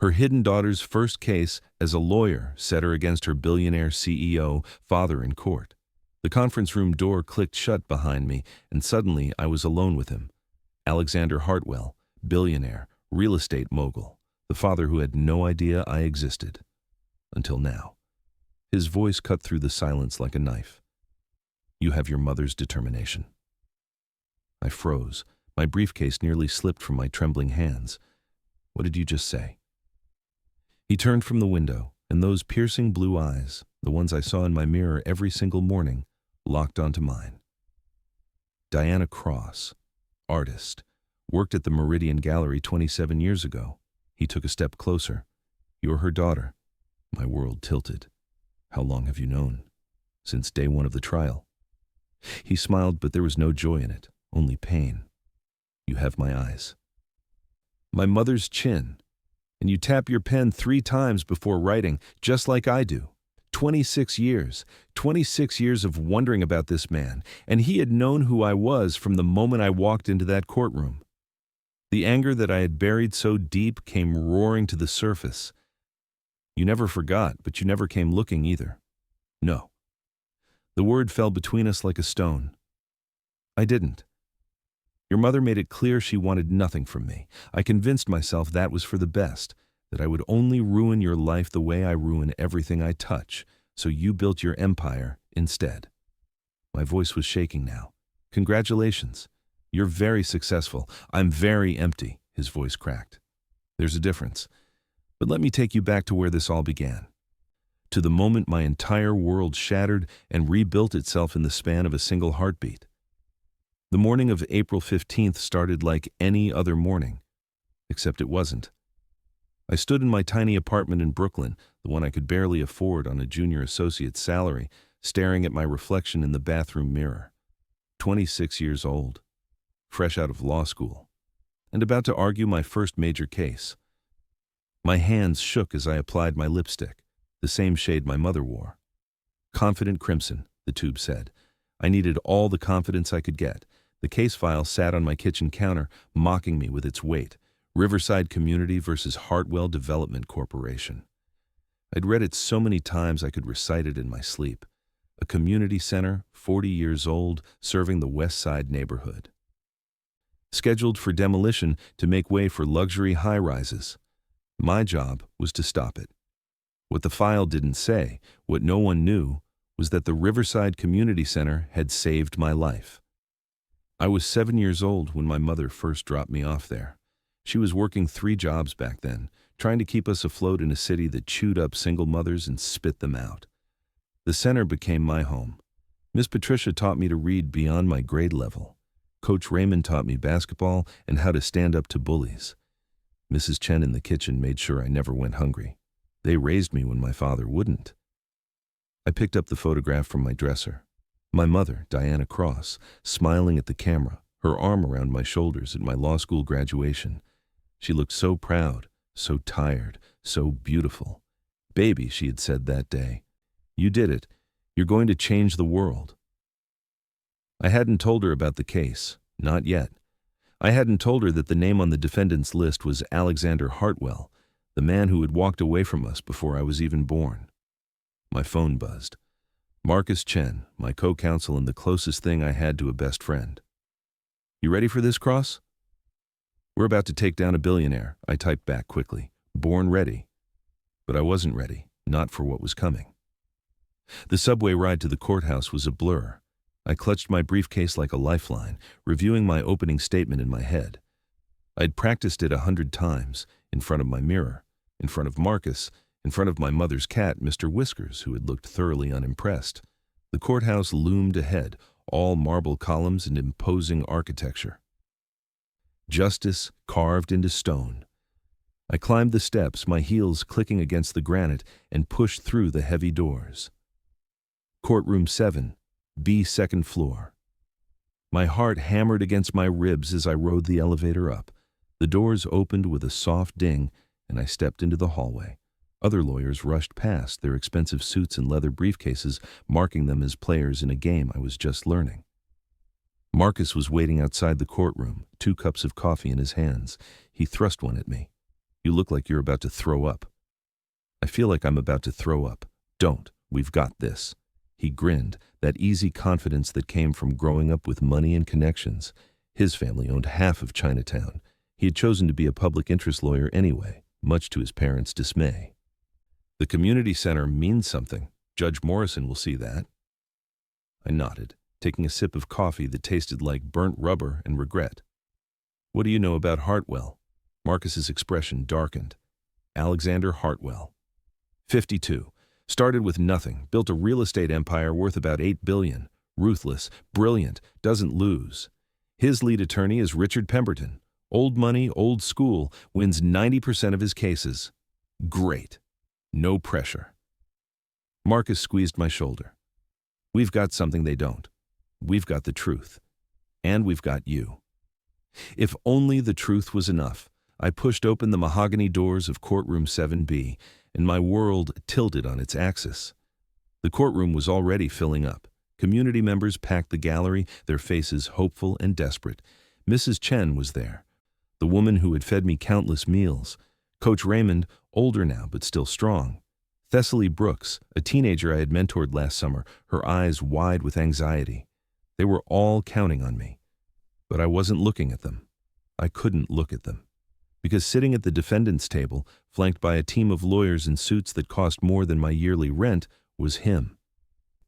Her hidden daughter's first case as a lawyer set her against her billionaire CEO father in court. The conference room door clicked shut behind me, and suddenly I was alone with him. Alexander Hartwell, billionaire, real estate mogul, the father who had no idea I existed. Until now. His voice cut through the silence like a knife. "You have your mother's determination." I froze. My briefcase nearly slipped from my trembling hands. "What did you just say?" He turned from the window, and those piercing blue eyes, the ones I saw in my mirror every single morning, locked onto mine. Diana Cross, artist, worked at the Meridian Gallery 27 years ago. He took a step closer. "You're her daughter." My world tilted. "How long have you known?" "Since day one of the trial." He smiled, but there was no joy in it, only pain. "You have my eyes." "My mother's chin. And you tap your pen 3 times before writing, just like I do. 26 years. 26 years of wondering about this man, and he had known who I was from the moment I walked into that courtroom. The anger that I had buried so deep came roaring to the surface. "You never forgot, but you never came looking either." "No." The word fell between us like a stone. "I didn't. Your mother made it clear she wanted nothing from me. I convinced myself that was for the best, that I would only ruin your life the way I ruin everything I touch, so you built your empire instead." My voice was shaking now. "Congratulations. You're very successful. I'm very empty," his voice cracked. "There's a difference. But let me take you back to where this all began. To the moment my entire world shattered and rebuilt itself in the span of a single heartbeat. The morning of April 15th started like any other morning, except it wasn't. I stood in my tiny apartment in Brooklyn, the one I could barely afford on a junior associate's salary, staring at my reflection in the bathroom mirror. 26 years old, fresh out of law school, and about to argue my first major case. My hands shook as I applied my lipstick, the same shade my mother wore. Confident crimson, the tube said. I needed all the confidence I could get. The case file sat on my kitchen counter, mocking me with its weight. Riverside Community versus Hartwell Development Corporation. I'd read it so many times I could recite it in my sleep. A community center, 40 years old, serving the West Side neighborhood. Scheduled for demolition to make way for luxury high-rises. My job was to stop it. What the file didn't say, what no one knew, was that the Riverside Community Center had saved my life. I was 7 years old when my mother first dropped me off there. She was working 3 jobs back then, trying to keep us afloat in a city that chewed up single mothers and spit them out. The center became my home. Miss Patricia taught me to read beyond my grade level. Coach Raymond taught me basketball and how to stand up to bullies. Mrs. Chen in the kitchen made sure I never went hungry. They raised me when my father wouldn't. I picked up the photograph from my dresser. My mother, Diana Cross, smiling at the camera, her arm around my shoulders at my law school graduation. She looked so proud, so tired, so beautiful. "Baby," she had said that day, "you did it. You're going to change the world." I hadn't told her about the case, not yet. I hadn't told her that the name on the defendant's list was Alexander Hartwell, the man who had walked away from us before I was even born. My phone buzzed. Marcus Chen, my co-counsel and the closest thing I had to a best friend. "You ready for this, Cross?" "We're about to take down a billionaire," I typed back quickly. Born ready. But I wasn't ready, not for what was coming. The subway ride to the courthouse was a blur. I clutched my briefcase like a lifeline, reviewing my opening statement in my head. I'd practiced it 100 times, in front of my mirror, in front of Marcus, in front of my mother's cat, Mr. Whiskers, who had looked thoroughly unimpressed. The courthouse loomed ahead, all marble columns and imposing architecture. Justice carved into stone. I climbed the steps, my heels clicking against the granite, and pushed through the heavy doors. Courtroom 7, B, second floor. My heart hammered against my ribs as I rode the elevator up. The doors opened with a soft ding, and I stepped into the hallway. Other lawyers rushed past, their expensive suits and leather briefcases marking them as players in a game I was just learning. Marcus was waiting outside the courtroom, 2 cups of coffee in his hands. He thrust one at me. You look like you're about to throw up." "I feel like I'm about to throw up." "Don't. We've got this." He grinned, that easy confidence that came from growing up with money and connections. His family owned half of Chinatown. He had chosen to be a public interest lawyer anyway, much to his parents' dismay. "The community center means something. Judge Morrison will see that." I nodded, taking a sip of coffee that tasted like burnt rubber and regret. "What do you know about Hartwell?" Marcus's expression darkened. "Alexander Hartwell. 52. Started with nothing, built a real estate empire worth about $8 billion. Ruthless, brilliant, doesn't lose. His lead attorney is Richard Pemberton. Old money, old school, wins 90% of his cases. Great. No pressure." Marcus squeezed my shoulder. "We've got something they don't. We've got the truth. And we've got you." If only the truth was enough. I pushed open the mahogany doors of courtroom 7B, and my world tilted on its axis. The courtroom was already filling up. Community members packed the gallery, their faces hopeful and desperate. Mrs. Chen was there, the woman who had fed me countless meals. Coach Raymond, older now but still strong. Thessaly Brooks, a teenager I had mentored last summer, her eyes wide with anxiety. They were all counting on me. But I wasn't looking at them. I couldn't look at them. Because sitting at the defendant's table, flanked by a team of lawyers in suits that cost more than my yearly rent, was him.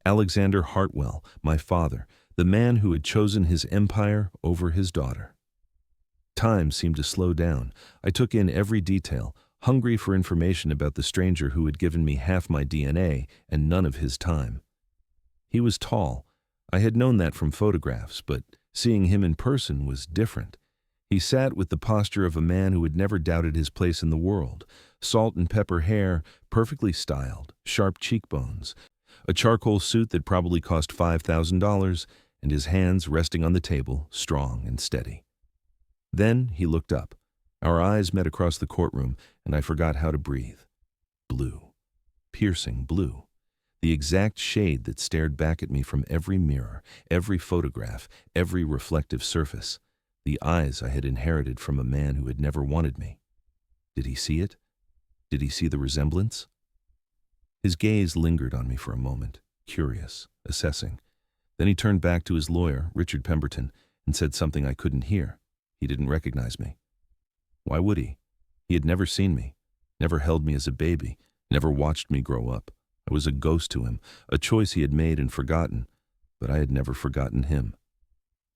Alexander Hartwell, my father, the man who had chosen his empire over his daughter. Time seemed to slow down. I took in every detail, hungry for information about the stranger who had given me half my DNA and none of his time. He was tall. I had known that from photographs, but seeing him in person was different. He sat with the posture of a man who had never doubted his place in the world. Salt and pepper hair, perfectly styled, sharp cheekbones, a charcoal suit that probably cost $5,000, and his hands resting on the table, strong and steady. Then he looked up. Our eyes met across the courtroom, and I forgot how to breathe. Blue. Piercing blue. The exact shade that stared back at me from every mirror, every photograph, every reflective surface. The eyes I had inherited from a man who had never wanted me. Did he see it? Did he see the resemblance? His gaze lingered on me for a moment, curious, assessing. Then he turned back to his lawyer, Richard Pemberton, and said something I couldn't hear. He didn't recognize me. Why would he? He had never seen me, never held me as a baby, never watched me grow up. I was a ghost to him, a choice he had made and forgotten, but I had never forgotten him.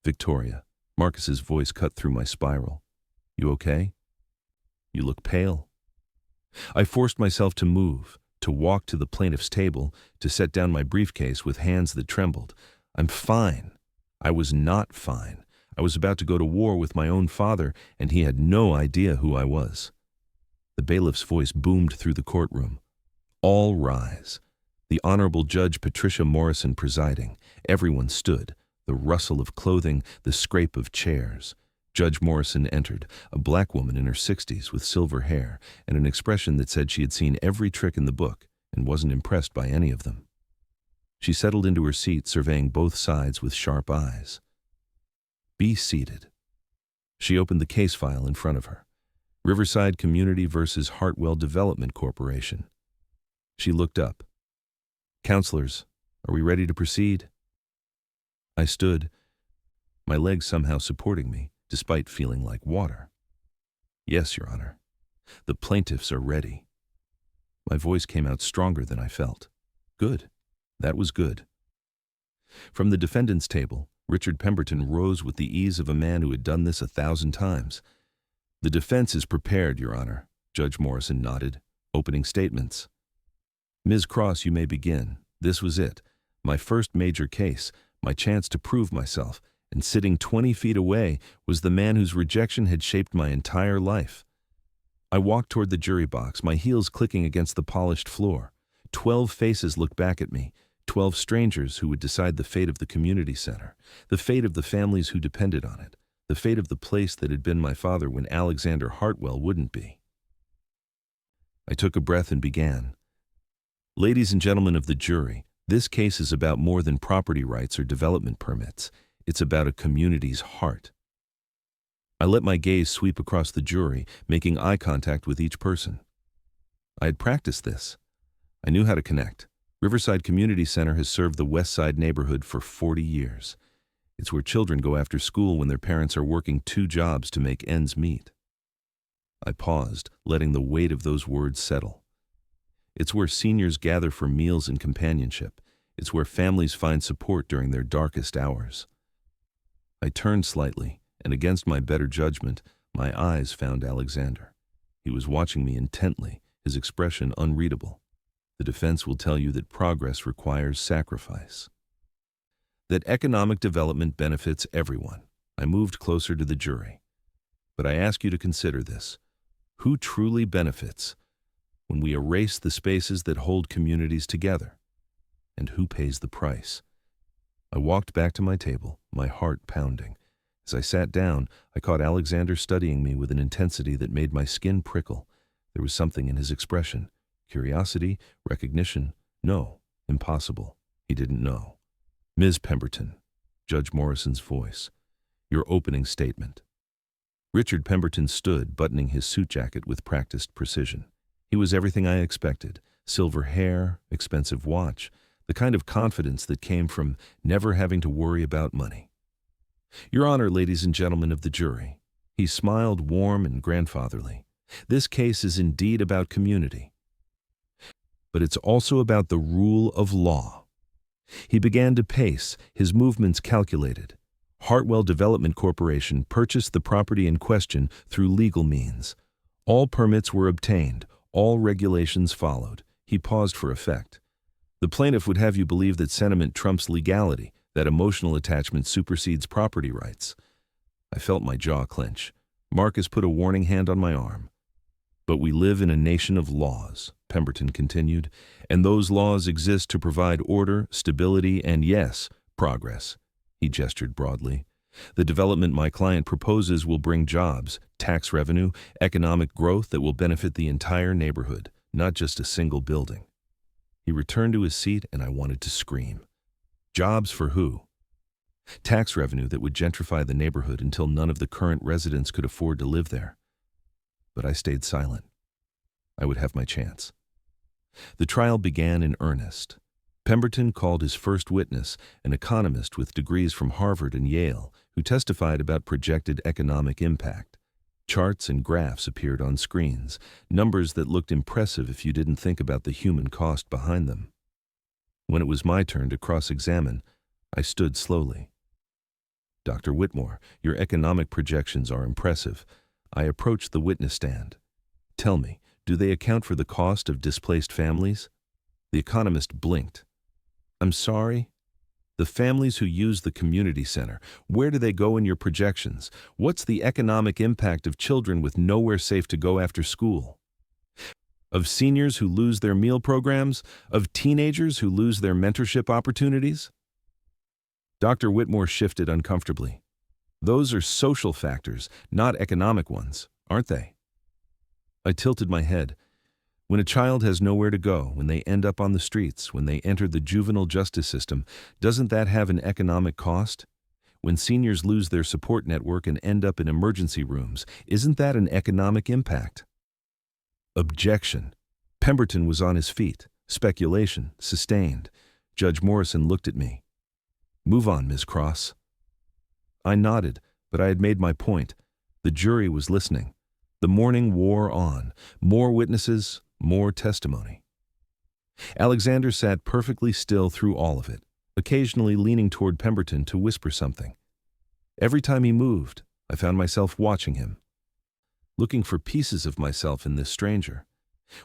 "Victoria." Marcus's voice cut through my spiral. "You okay? You look pale." I forced myself to move, to walk to the plaintiff's table, to set down my briefcase with hands that trembled. "I'm fine." I was not fine. I was about to go to war with my own father, and he had no idea who I was. The bailiff's voice boomed through the courtroom. "All rise." The Honorable Judge Patricia Morrison presiding. Everyone stood. The rustle of clothing, the scrape of chairs. Judge Morrison entered, a black woman in her 60s with silver hair and an expression that said she had seen every trick in the book and wasn't impressed by any of them. She settled into her seat, surveying both sides with sharp eyes. "Be seated." She opened the case file in front of her. Riverside Community versus Hartwell Development Corporation. She looked up. "Counselors, are we ready to proceed?" I stood, my legs somehow supporting me, despite feeling like water. "Yes, Your Honor. The plaintiffs are ready." My voice came out stronger than I felt. Good. That was good. From the defendant's table, Richard Pemberton rose with the ease of a man who had done this 1,000 times. "The defense is prepared, Your Honor." Judge Morrison nodded. "Opening statements." "Ms. Cross, you may begin. This was it. My first major case. My chance to prove myself, and sitting 20 feet away was the man whose rejection had shaped my entire life. I walked toward the jury box, my heels clicking against the polished floor. 12 faces looked back at me, 12 strangers who would decide the fate of the community center, the fate of the families who depended on it, the fate of the place that had been my father when Alexander Hartwell wouldn't be. I took a breath and began. "Ladies and gentlemen of the jury, this case is about more than property rights or development permits. It's about a community's heart." I let my gaze sweep across the jury, making eye contact with each person. I had practiced this. I knew how to connect. Riverside Community Center has served the West Side neighborhood for 40 years. It's where children go after school when their parents are working 2 jobs to make ends meet. I paused, letting the weight of those words settle. It's where seniors gather for meals and companionship. It's where families find support during their darkest hours. I turned slightly, and against my better judgment, my eyes found Alexander. He was watching me intently, his expression unreadable. The defense will tell you that progress requires sacrifice. That economic development benefits everyone. I moved closer to the jury. But I ask you to consider this. Who truly benefits when we erase the spaces that hold communities together? And who pays the price? I walked back to my table, my heart pounding. As I sat down, I caught Alexander studying me with an intensity that made my skin prickle. There was something in his expression. Curiosity, recognition. No, impossible. He didn't know. Ms. Pemberton, Judge Morrison's voice, your opening statement. Richard Pemberton stood, buttoning his suit jacket with practiced precision. He was everything I expected. Silver hair, expensive watch, the kind of confidence that came from never having to worry about money. Your Honor, ladies and gentlemen of the jury. He smiled warm and grandfatherly. This case is indeed about community. But it's also about the rule of law. He began to pace, his movements calculated. Hartwell Development Corporation purchased the property in question through legal means. All permits were obtained, all regulations followed. He paused for effect. The plaintiff would have you believe that sentiment trumps legality, that emotional attachment supersedes property rights. I felt my jaw clench. Marcus put a warning hand on my arm. But we live in a nation of laws, Pemberton continued, and those laws exist to provide order, stability, and yes, progress. He gestured broadly. The development my client proposes will bring jobs, tax revenue, economic growth that will benefit the entire neighborhood, not just a single building. He returned to his seat and I wanted to scream. Jobs for who? Tax revenue that would gentrify the neighborhood until none of the current residents could afford to live there. But I stayed silent. I would have my chance. The trial began in earnest. Pemberton called his first witness, an economist with degrees from Harvard and Yale, who testified about projected economic impact. Charts and graphs appeared on screens, numbers that looked impressive if you didn't think about the human cost behind them. When it was my turn to cross-examine, I stood slowly. Dr. Whitmore, your economic projections are impressive. I approached the witness stand. Tell me, do they account for the cost of displaced families? The economist blinked. I'm sorry? The families who use the community center, where do they go in your projections? What's the economic impact of children with nowhere safe to go after school? Of seniors who lose their meal programs? Of teenagers who lose their mentorship opportunities? Dr. Whitmore shifted uncomfortably. Those are social factors, not economic ones, aren't they? I tilted my head. When a child has nowhere to go, when they end up on the streets, when they enter the juvenile justice system, doesn't that have an economic cost? When seniors lose their support network and end up in emergency rooms, isn't that an economic impact? Objection. Pemberton was on his feet. Speculation. Sustained. Judge Morrison looked at me. Move on, Ms. Cross. I nodded, but I had made my point. The jury was listening. The morning wore on. More witnesses, more testimony. Alexander sat perfectly still through all of it, occasionally leaning toward Pemberton to whisper something. Every time he moved, I found myself watching him, looking for pieces of myself in this stranger.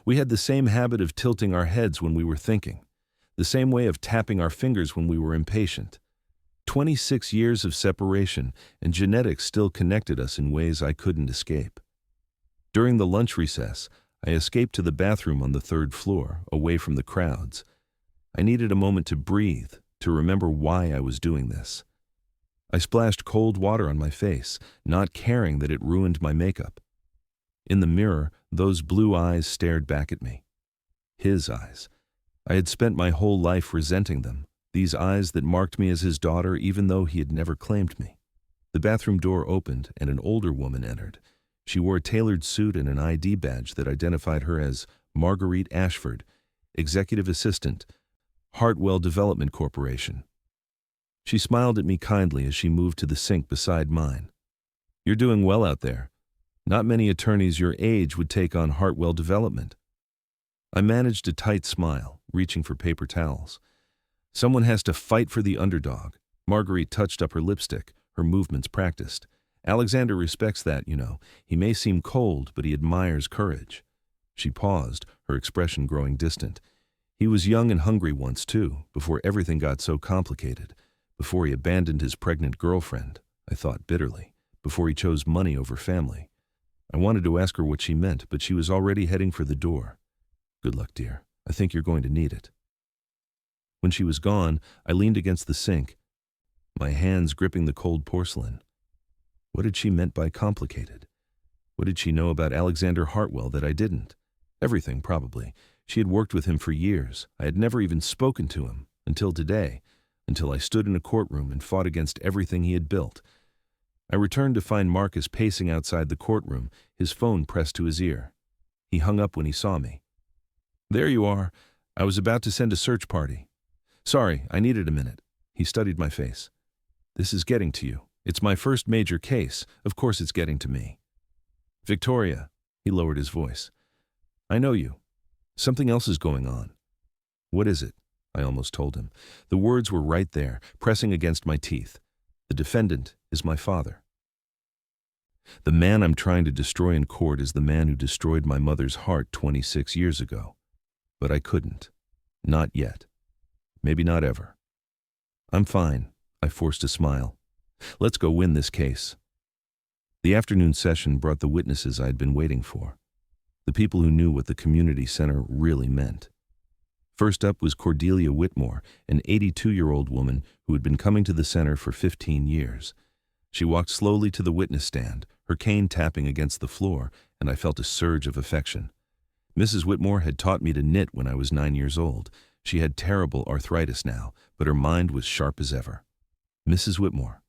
We had the same habit of tilting our heads when we were thinking, the same way of tapping our fingers when we were impatient. 26 years of separation, and genetics still connected us in ways I couldn't escape. During the lunch recess, I escaped to the bathroom on the 3rd floor, away from the crowds. I needed a moment to breathe, to remember why I was doing this. I splashed cold water on my face, not caring that it ruined my makeup. In the mirror, those blue eyes stared back at me. His eyes. I had spent my whole life resenting them, these eyes that marked me as his daughter even though he had never claimed me. The bathroom door opened and an older woman entered. She wore a tailored suit and an ID badge that identified her as Marguerite Ashford, Executive Assistant, Hartwell Development Corporation. She smiled at me kindly as she moved to the sink beside mine. "You're doing well out there. Not many attorneys your age would take on Hartwell Development." I managed a tight smile, reaching for paper towels. "Someone has to fight for the underdog." Marguerite touched up her lipstick, her movements practiced. "Alexander respects that, you know. He may seem cold, but he admires courage." She paused, her expression growing distant. "He was young and hungry once, too, before everything got so complicated. Before he abandoned his pregnant girlfriend," I thought bitterly. "Before he chose money over family." I wanted to ask her what she meant, but she was already heading for the door. "Good luck, dear. I think you're going to need it." When she was gone, I leaned against the sink, my hands gripping the cold porcelain. What had she meant by complicated? What did she know about Alexander Hartwell that I didn't? Everything, probably. She had worked with him for years. I had never even spoken to him, until today, until I stood in a courtroom and fought against everything he had built. I returned to find Marcus pacing outside the courtroom, his phone pressed to his ear. He hung up when he saw me. "There you are. I was about to send a search party. Sorry, I needed a minute." He studied my face. "This is getting to you. It's my first major case. Of course it's getting to me." "Victoria," he lowered his voice. "I know you. Something else is going on." "What is it?" I almost told him. The words were right there, pressing against my teeth. "The defendant is my father. The man I'm trying to destroy in court is the man who destroyed my mother's heart 26 years ago. But I couldn't. Not yet. Maybe not ever." "I'm fine." I forced a smile. "Let's go win this case." The afternoon session brought the witnesses I had been waiting for. The people who knew what the community center really meant. First up was Cordelia Whitmore, an 82-year-old woman who had been coming to the center for 15 years. She walked slowly to the witness stand, her cane tapping against the floor, and I felt a surge of affection. Mrs. Whitmore had taught me to knit when I was 9 years old. She had terrible arthritis now, but her mind was sharp as ever. "Mrs. Whitmore,"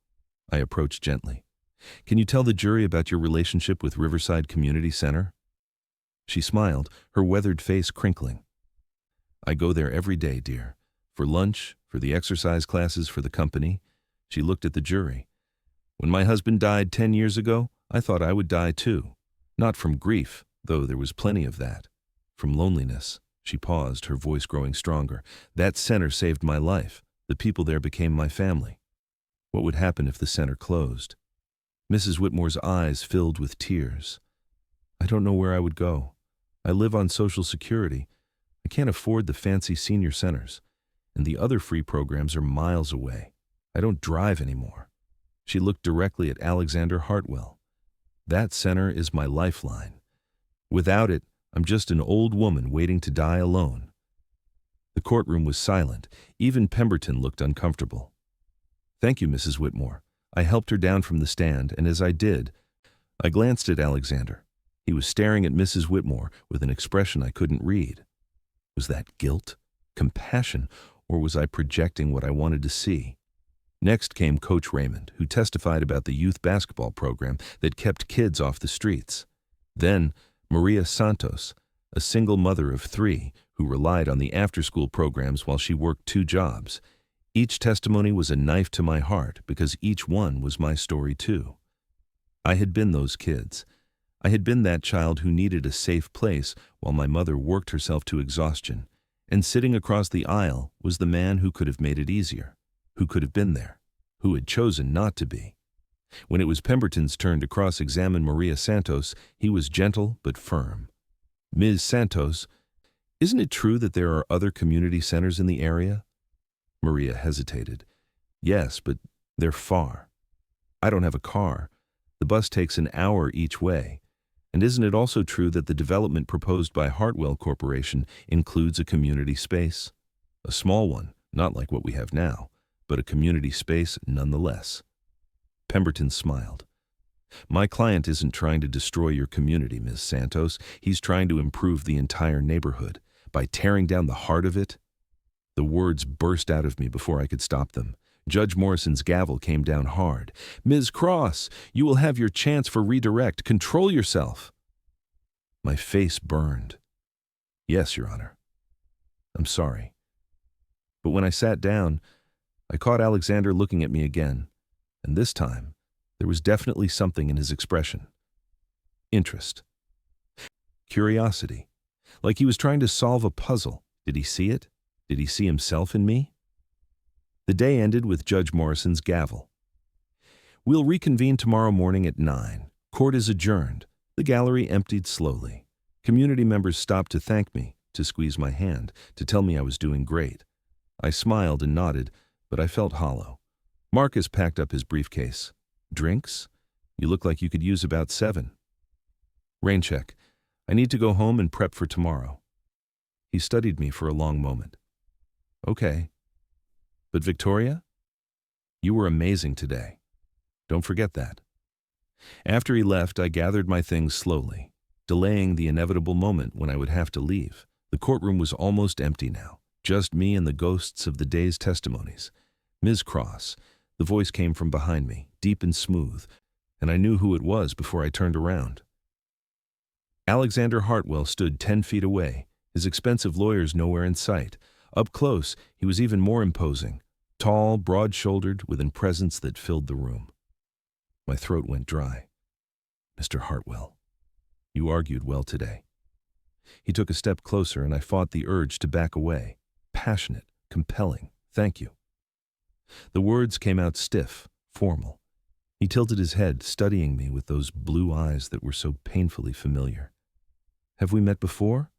I approached gently, "can you tell the jury about your relationship with Riverside Community Center?" She smiled, her weathered face crinkling. "I go there every day, dear. For lunch, for the exercise classes, for the company." She looked at the jury. "When my husband died 10 years ago, I thought I would die too. Not from grief, though there was plenty of that. From loneliness." She paused, her voice growing stronger. "That center saved my life. The people there became my family. What would happen if the center closed?" Mrs. Whitmore's eyes filled with tears. "I don't know where I would go. I live on Social Security. I can't afford the fancy senior centers. And the other free programs are miles away. I don't drive anymore." She looked directly at Alexander Hartwell. "That center is my lifeline. Without it, I'm just an old woman waiting to die alone." The courtroom was silent. Even Pemberton looked uncomfortable. "Thank you, Mrs. Whitmore." I helped her down from the stand, and as I did, I glanced at Alexander. He was staring at Mrs. Whitmore with an expression I couldn't read. Was that guilt, compassion, or was I projecting what I wanted to see? Next came Coach Raymond, who testified about the youth basketball program that kept kids off the streets. Then Maria Santos, a single mother of 3 who relied on the after-school programs while she worked 2 jobs. Each testimony was a knife to my heart because each one was my story too. I had been those kids. I had been that child who needed a safe place while my mother worked herself to exhaustion, and sitting across the aisle was the man who could have made it easier, who could have been there, who had chosen not to be. When it was Pemberton's turn to cross-examine Maria Santos, he was gentle but firm. "Ms. Santos, isn't it true that there are other community centers in the area?" Maria hesitated. "Yes, but they're far. I don't have a car. The bus takes an hour each way. And isn't it also true that the development proposed by Hartwell Corporation includes a community space? A small one, not like what we have now, but a community space nonetheless." Pemberton smiled. "My client isn't trying to destroy your community, Ms. Santos. He's trying to improve the entire neighborhood by tearing down the heart of it." The words burst out of me before I could stop them. Judge Morrison's gavel came down hard. "Ms. Cross, you will have your chance for redirect. Control yourself." My face burned. "Yes, Your Honor. I'm sorry." But when I sat down, I caught Alexander looking at me again, and this time, there was definitely something in his expression. Interest. Curiosity. Like he was trying to solve a puzzle. Did he see it? Did he see himself in me? The day ended with Judge Morrison's gavel. "We'll reconvene tomorrow morning at 9. Court is adjourned." The gallery emptied slowly. Community members stopped to thank me, to squeeze my hand, to tell me I was doing great. I smiled and nodded, but I felt hollow. Marcus packed up his briefcase. "Drinks? You look like you could use about 7. "Rain check. I need to go home and prep for tomorrow." He studied me for a long moment. "Okay. But Victoria? You were amazing today. Don't forget that." After he left, I gathered my things slowly, delaying the inevitable moment when I would have to leave. The courtroom was almost empty now, just me and the ghosts of the day's testimonies. "Ms. Cross." The voice came from behind me, deep and smooth, and I knew who it was before I turned around. Alexander Hartwell stood 10 feet away, his expensive lawyers nowhere in sight. Up close, he was even more imposing, tall, broad-shouldered, with a presence that filled the room. My throat went dry. "Mr. Hartwell, you argued well today." He took a step closer, and I fought the urge to back away. Passionate, compelling, "Thank you." The words came out stiff, formal. He tilted his head, studying me with those blue eyes that were so painfully familiar. "Have we met before?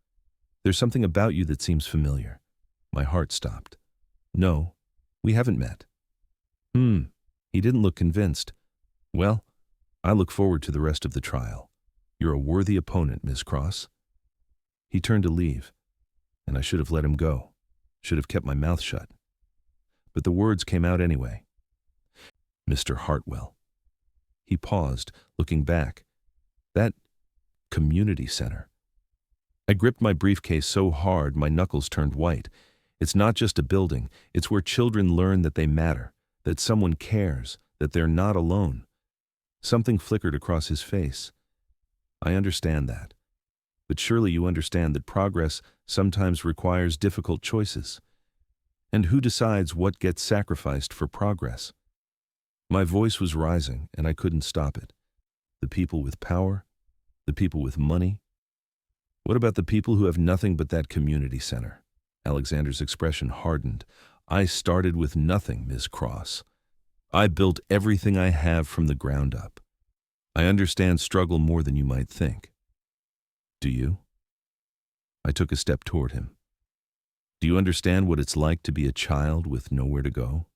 There's something about you that seems familiar." My heart stopped. "No, we haven't met." He didn't look convinced. "Well, I look forward to the rest of the trial. You're a worthy opponent, Ms. Cross." He turned to leave, and I should have let him go, should have kept my mouth shut. But the words came out anyway. "Mr. Hartwell." He paused, looking back. That community center. I gripped my briefcase so hard my knuckles turned white. It's not just a building, it's where children learn that they matter, that someone cares, that they're not alone. Something flickered across his face. "I understand that. But surely you understand that progress sometimes requires difficult choices. And who decides what gets sacrificed for progress?" My voice was rising, and I couldn't stop it. The people with power? The people with money? What about the people who have nothing but that community center? Alexander's expression hardened. "I started with nothing, Ms. Cross. I built everything I have from the ground up. I understand struggle more than you might think." "Do you?" I took a step toward him. "Do you understand what it's like to be a child with nowhere to go?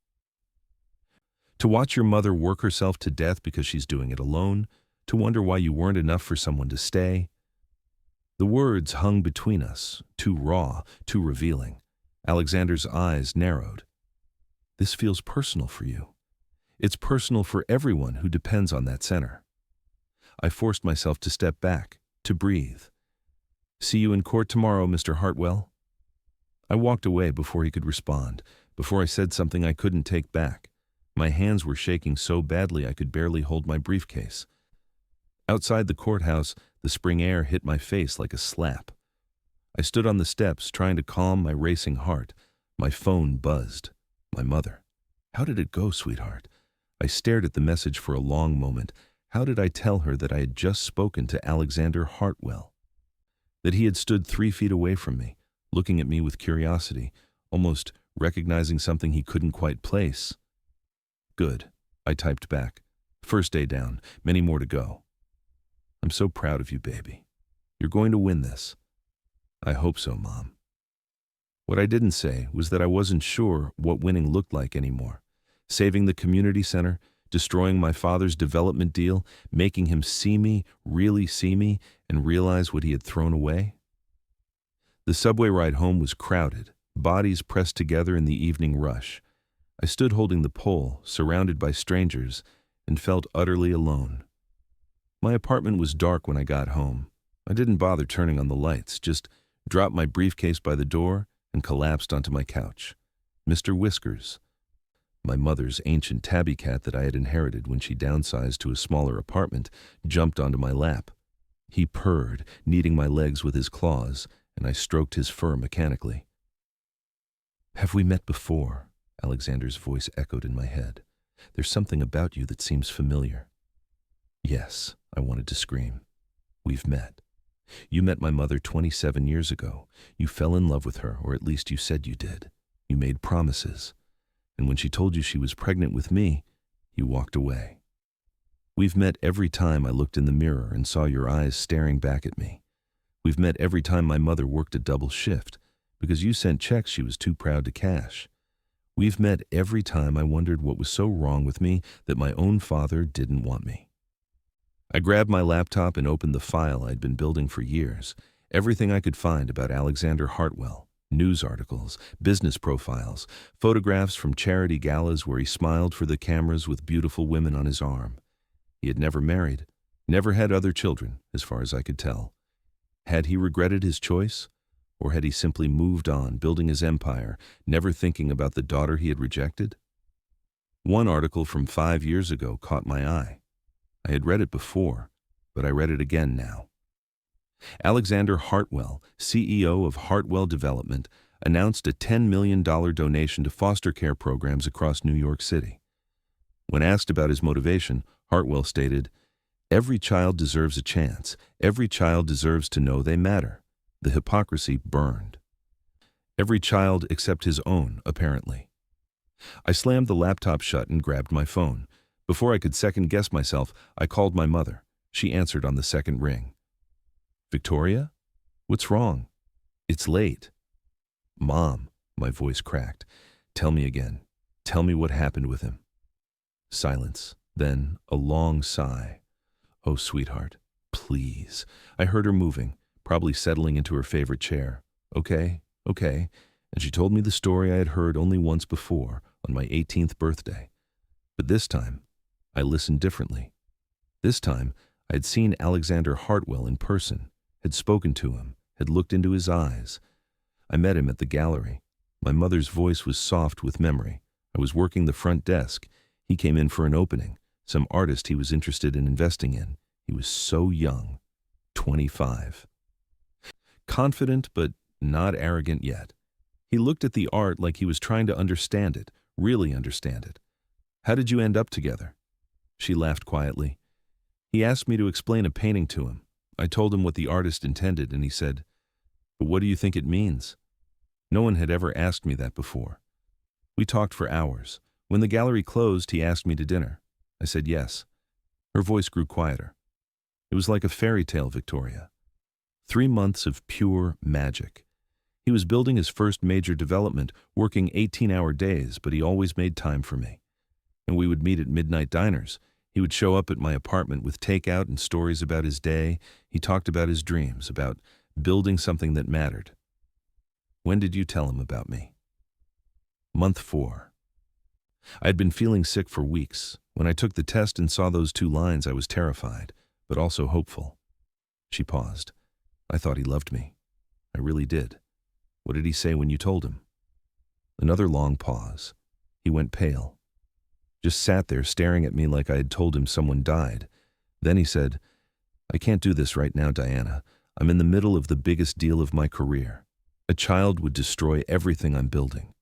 To watch your mother work herself to death because she's doing it alone, to wonder why you weren't enough for someone to stay." The words hung between us, too raw, too revealing. Alexander's eyes narrowed. "This feels personal for you. It's personal for everyone who depends on that center." I forced myself to step back, to breathe. "See you in court tomorrow, Mr. Hartwell." I walked away before he could respond, before I said something I couldn't take back. My hands were shaking so badly I could barely hold my briefcase. Outside the courthouse, the spring air hit my face like a slap. I stood on the steps, trying to calm my racing heart. My phone buzzed. My mother. How did it go, sweetheart? I stared at the message for a long moment. How did I tell her that I had just spoken to Alexander Hartwell? That he had stood 3 feet away from me, looking at me with curiosity, almost recognizing something he couldn't quite place. "Good," I typed back. "First day down, many more to go." "I'm so proud of you, baby. You're going to win this." "I hope so, Mom." What I didn't say was that I wasn't sure what winning looked like anymore. Saving the community center, destroying my father's development deal, making him see me, really see me, and realize what he had thrown away. The subway ride home was crowded, bodies pressed together in the evening rush. I stood holding the pole, surrounded by strangers, and felt utterly alone. My apartment was dark when I got home. I didn't bother turning on the lights, just dropped my briefcase by the door and collapsed onto my couch. Mr. Whiskers. My mother's ancient tabby cat that I had inherited when she downsized to a smaller apartment jumped onto my lap. He purred, kneading my legs with his claws, and I stroked his fur mechanically. "Have we met before?" Alexander's voice echoed in my head. "There's something about you that seems familiar." "Yes," I wanted to scream. "We've met. You met my mother 27 years ago. You fell in love with her, or at least you said you did. You made promises. And when she told you she was pregnant with me, you walked away. We've met every time I looked in the mirror and saw your eyes staring back at me. We've met every time my mother worked a double shift because you sent checks she was too proud to cash. We've met every time I wondered what was so wrong with me that my own father didn't want me." I grabbed my laptop and opened the file I'd been building for years, everything I could find about Alexander Hartwell. News articles, business profiles, photographs from charity galas where he smiled for the cameras with beautiful women on his arm. He had never married, never had other children, as far as I could tell. Had he regretted his choice? Or had he simply moved on, building his empire, never thinking about the daughter he had rejected? One article from 5 years ago caught my eye. I had read it before, but I read it again now. Alexander Hartwell, CEO of Hartwell Development, announced a $10 million donation to foster care programs across New York City. When asked about his motivation, Hartwell stated, "Every child deserves a chance. Every child deserves to know they matter." The hypocrisy burned. Every child except his own, apparently. I slammed the laptop shut and grabbed my phone. Before I could second-guess myself, I called my mother. She answered on the second ring. "Victoria? What's wrong? It's late." "Mom," my voice cracked. "Tell me again. Tell me what happened with him." Silence, then a long sigh. "Oh, sweetheart, please." I heard her moving, probably settling into her favorite chair. Okay. And she told me the story I had heard only once before, on my 18th birthday. But this time, I listened differently. This time, I had seen Alexander Hartwell in person, had spoken to him, had looked into his eyes. I met him at the gallery. My mother's voice was soft with memory. I was working the front desk. He came in for an opening, some artist he was interested in investing in. He was so young, 25. Confident, but not arrogant yet. He looked at the art like he was trying to understand it, really understand it. "How did you end up together?" She laughed quietly. "He asked me to explain a painting to him. I told him what the artist intended, and he said, 'But what do you think it means?' No one had ever asked me that before. We talked for hours. When the gallery closed, he asked me to dinner. I said yes." Her voice grew quieter. "It was like a fairy tale, Victoria. 3 months of pure magic. He was building his first major development, working 18-hour days, but he always made time for me. And we would meet at midnight diners. He would show up at my apartment with takeout and stories about his day. He talked about his dreams, about building something that mattered." "When did you tell him about me?" "Month 4. I had been feeling sick for weeks. When I took the test and saw those 2 lines, I was terrified, but also hopeful." She paused. "I thought he loved me. I really did. What did he say when you told him?" Another long pause. He went pale. Just sat there staring at me like I had told him someone died. Then he said, "I can't do this right now, Diana. I'm in the middle of the biggest deal of my career. A child would destroy everything I'm building."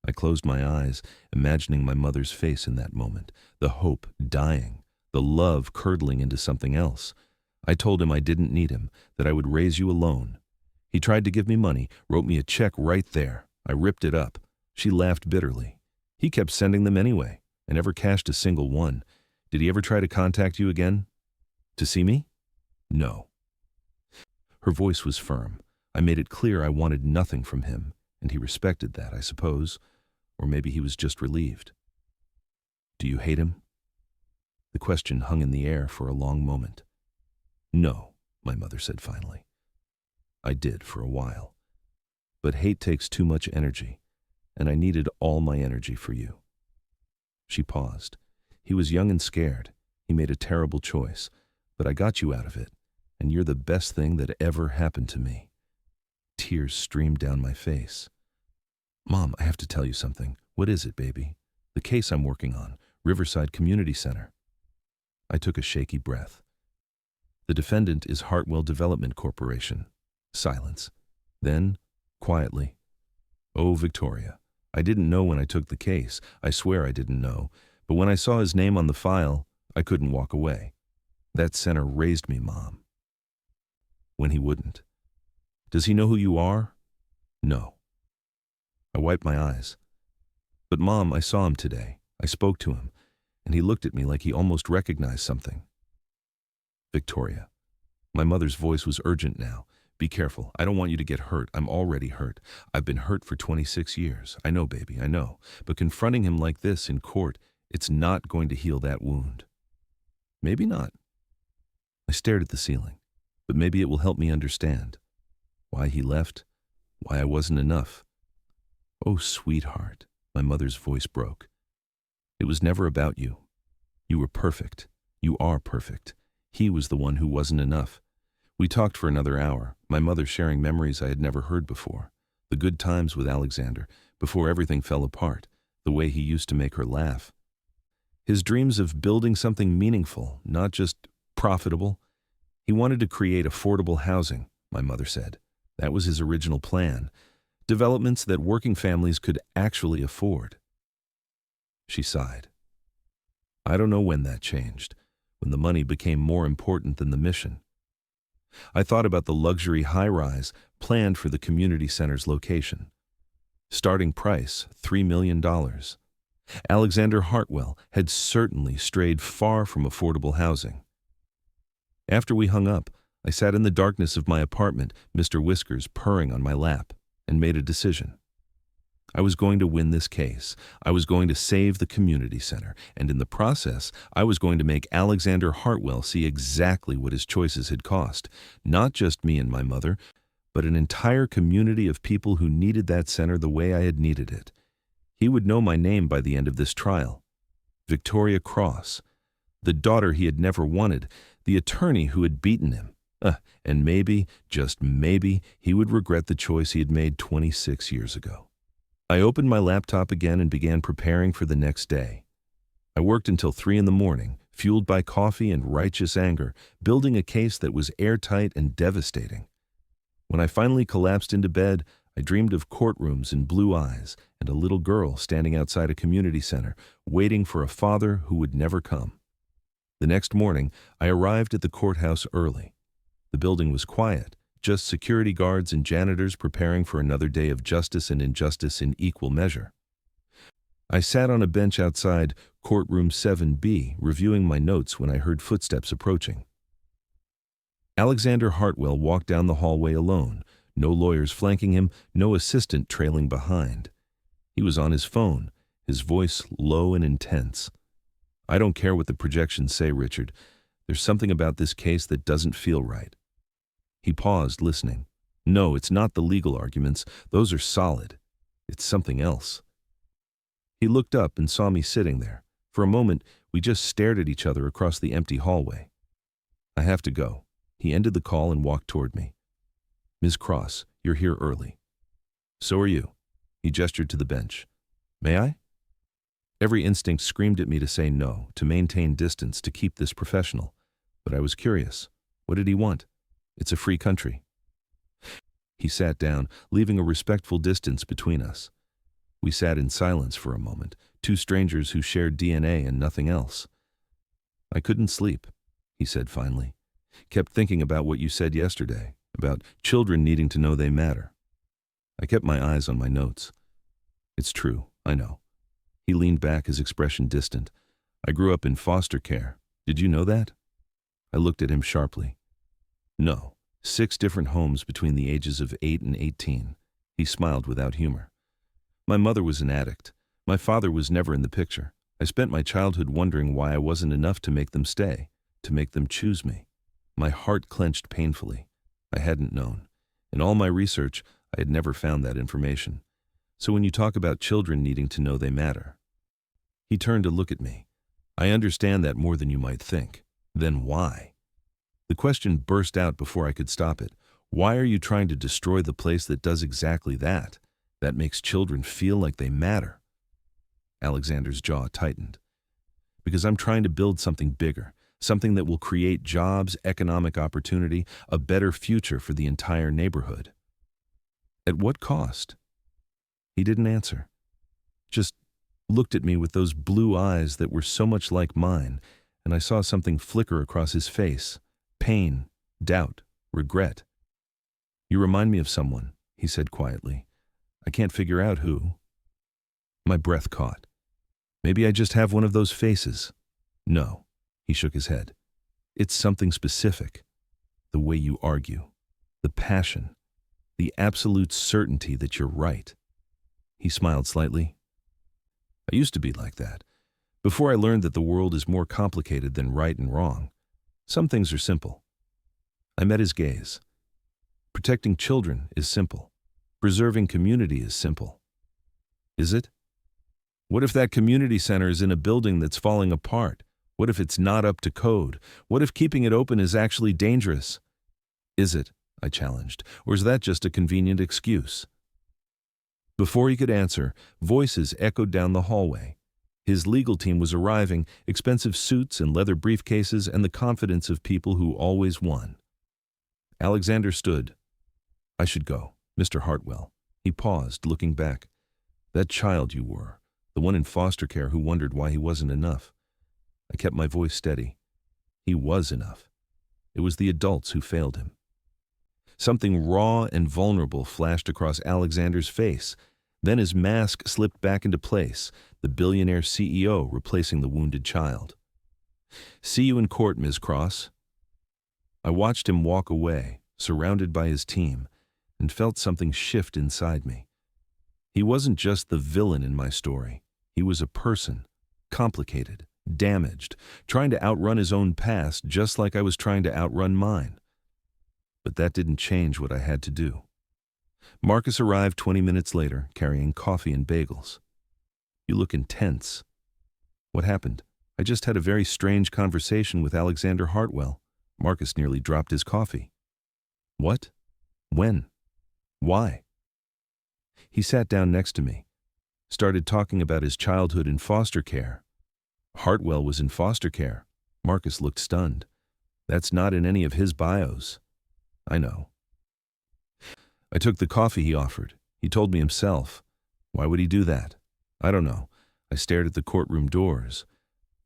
I closed my eyes, imagining my mother's face in that moment, the hope dying, the love curdling into something else. I told him I didn't need him, that I would raise you alone. He tried to give me money, wrote me a check right there. I ripped it up. She laughed bitterly. "He kept sending them anyway. I never cashed a single one. Did he ever try to contact you again? To see me?" "No." Her voice was firm. I made it clear I wanted nothing from him, and he respected that, I suppose. Or maybe he was just relieved. "Do you hate him?" The question hung in the air for a long moment. "No," my mother said finally. "I did for a while. But hate takes too much energy, and I needed all my energy for you." She paused. "He was young and scared. He made a terrible choice, but I got you out of it, and you're the best thing that ever happened to me." Tears streamed down my face. "Mom, I have to tell you something." "What is it, baby?" The case I'm working on, Riverside Community Center. I took a shaky breath. The defendant is Hartwell Development Corporation. Silence. Then, quietly, "Oh, Victoria, I didn't know when I took the case. I swear I didn't know. But when I saw his name on the file, I couldn't walk away. That center raised me, Mom." When he wouldn't. "Does he know who you are?" "No." I wiped my eyes. "But Mom, I saw him today. I spoke to him, and he looked at me like he almost recognized something." "Victoria." My mother's voice was urgent now. "Be careful. I don't want you to get hurt. I'm already hurt. I've been hurt for 26 years. I know, baby, I know. But confronting him like this in court, it's not going to heal that wound." "Maybe not." I stared at the ceiling. "But maybe it will help me understand why he left, why I wasn't enough." "Oh, sweetheart," my mother's voice broke. "It was never about you. You were perfect. You are perfect. He was the one who wasn't enough." We talked for another hour, my mother sharing memories I had never heard before. The good times with Alexander, before everything fell apart, the way he used to make her laugh. His dreams of building something meaningful, not just profitable. He wanted to create affordable housing, my mother said. That was his original plan. Developments that working families could actually afford. She sighed. I don't know when that changed, when the money became more important than the mission. I thought about the luxury high-rise planned for the community center's location. Starting price, $3 million. Alexander Hartwell had certainly strayed far from affordable housing. After we hung up, I sat in the darkness of my apartment, Mr. Whiskers purring on my lap, and made a decision. I was going to win this case. I was going to save the community center, and in the process, I was going to make Alexander Hartwell see exactly what his choices had cost. Not just me and my mother, but an entire community of people who needed that center the way I had needed it. He would know my name by the end of this trial. Victoria Cross, the daughter he had never wanted, the attorney who had beaten him. And maybe, just maybe, he would regret the choice he had made 26 years ago. I opened my laptop again and began preparing for the next day. I worked until 3 a.m, fueled by coffee and righteous anger, building a case that was airtight and devastating. When I finally collapsed into bed, I dreamed of courtrooms and blue eyes and a little girl standing outside a community center, waiting for a father who would never come. The next morning, I arrived at the courthouse early. The building was quiet. Just security guards and janitors preparing for another day of justice and injustice in equal measure. I sat on a bench outside courtroom 7B, reviewing my notes when I heard footsteps approaching. Alexander Hartwell walked down the hallway alone, no lawyers flanking him, no assistant trailing behind. He was on his phone, his voice low and intense. "I don't care what the projections say, Richard. There's something about this case that doesn't feel right." He paused, listening. "No, it's not the legal arguments. Those are solid. It's something else." He looked up and saw me sitting there. For a moment, we just stared at each other across the empty hallway. "I have to go." He ended the call and walked toward me. "Ms. Cross, you're here early." "So are you." He gestured to the bench. "May I?" Every instinct screamed at me to say no, to maintain distance, to keep this professional. But I was curious. What did he want? It's a free country. He sat down, leaving a respectful distance between us. We sat in silence for a moment, two strangers who shared DNA and nothing else. "I couldn't sleep," he said finally. "Kept thinking about what you said yesterday, about children needing to know they matter." I kept my eyes on my notes. "It's true, I know." He leaned back, his expression distant. "I grew up in foster care. Did you know that?" I looked at him sharply. "No, 6 different homes between the ages of 8 and 18. He smiled without humor. "My mother was an addict. My father was never in the picture. I spent my childhood wondering why I wasn't enough to make them stay, to make them choose me." My heart clenched painfully. I hadn't known. In all my research, I had never found that information. "So when you talk about children needing to know they matter." He turned to look at me. "I understand that more than you might think. Then why?" The question burst out before I could stop it. "Why are you trying to destroy the place that does exactly that? That makes children feel like they matter?" Alexander's jaw tightened. Because I'm trying to build something bigger, something that will create jobs, economic opportunity, a better future for the entire neighborhood. At what cost? He didn't answer. Just looked at me with those blue eyes that were so much like mine, and I saw something flicker across his face. Pain, doubt, regret. You remind me of someone, he said quietly. I can't figure out who. My breath caught. Maybe I just have one of those faces. No, he shook his head. It's something specific. The way you argue. The passion. The absolute certainty that you're right. He smiled slightly. I used to be like that. Before I learned that the world is more complicated than right and wrong. Some things are simple. I met his gaze. Protecting children is simple. Preserving community is simple. Is it? What if that community center is in a building that's falling apart? What if it's not up to code? What if keeping it open is actually dangerous? Is it? I challenged. Or is that just a convenient excuse? Before he could answer, voices echoed down the hallway. His legal team was arriving, expensive suits and leather briefcases and the confidence of people who always won. Alexander stood. I should go, Mr. Hartwell. He paused, looking back. That child you were, the one in foster care who wondered why he wasn't enough. I kept my voice steady. He was enough. It was the adults who failed him. Something raw and vulnerable flashed across Alexander's face. Then his mask slipped back into place, the billionaire CEO replacing the wounded child. See you in court, Ms. Cross. I watched him walk away, surrounded by his team, and felt something shift inside me. He wasn't just the villain in my story. He was a person, complicated, damaged, trying to outrun his own past just like I was trying to outrun mine. But that didn't change what I had to do. Marcus arrived 20 minutes later, carrying coffee and bagels. You look intense. What happened? I just had a very strange conversation with Alexander Hartwell. Marcus nearly dropped his coffee. What? When? Why? He sat down next to me, started talking about his childhood in foster care. Hartwell was in foster care. Marcus looked stunned. That's not in any of his bios. I know. I took the coffee he offered. He told me himself. Why would he do that? I don't know. I stared at the courtroom doors.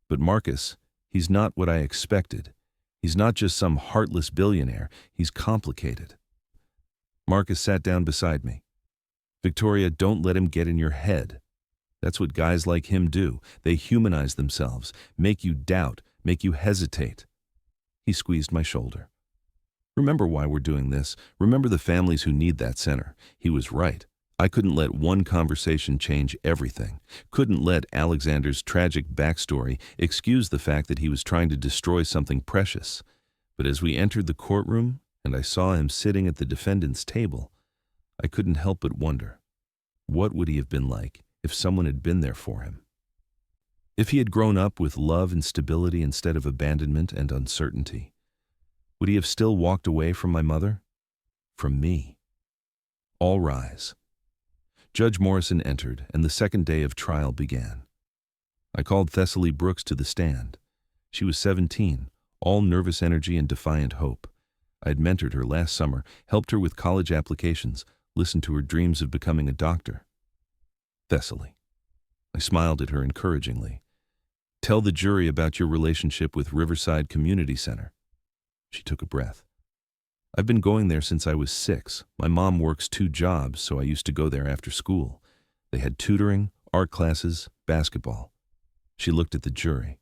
But Marcus, he's not what I expected. He's not just some heartless billionaire. He's complicated. Marcus sat down beside me. Victoria, don't let him get in your head. That's what guys like him do. They humanize themselves, make you doubt, make you hesitate. He squeezed my shoulder. Remember why we're doing this. Remember the families who need that center. He was right. I couldn't let one conversation change everything. Couldn't let Alexander's tragic backstory excuse the fact that he was trying to destroy something precious. But as we entered the courtroom and I saw him sitting at the defendant's table, I couldn't help but wonder, what would he have been like if someone had been there for him? If he had grown up with love and stability instead of abandonment and uncertainty, would he have still walked away from my mother? From me? All rise. Judge Morrison entered, and the second day of trial began. I called Thessaly Brooks to the stand. She was 17, all nervous energy and defiant hope. I had mentored her last summer, helped her with college applications, listened to her dreams of becoming a doctor. Thessaly. I smiled at her encouragingly. Tell the jury about your relationship with Riverside Community Center. She took a breath. I've been going there since I was 6. My mom works 2 jobs, so I used to go there after school. They had tutoring, art classes, basketball. She looked at the jury.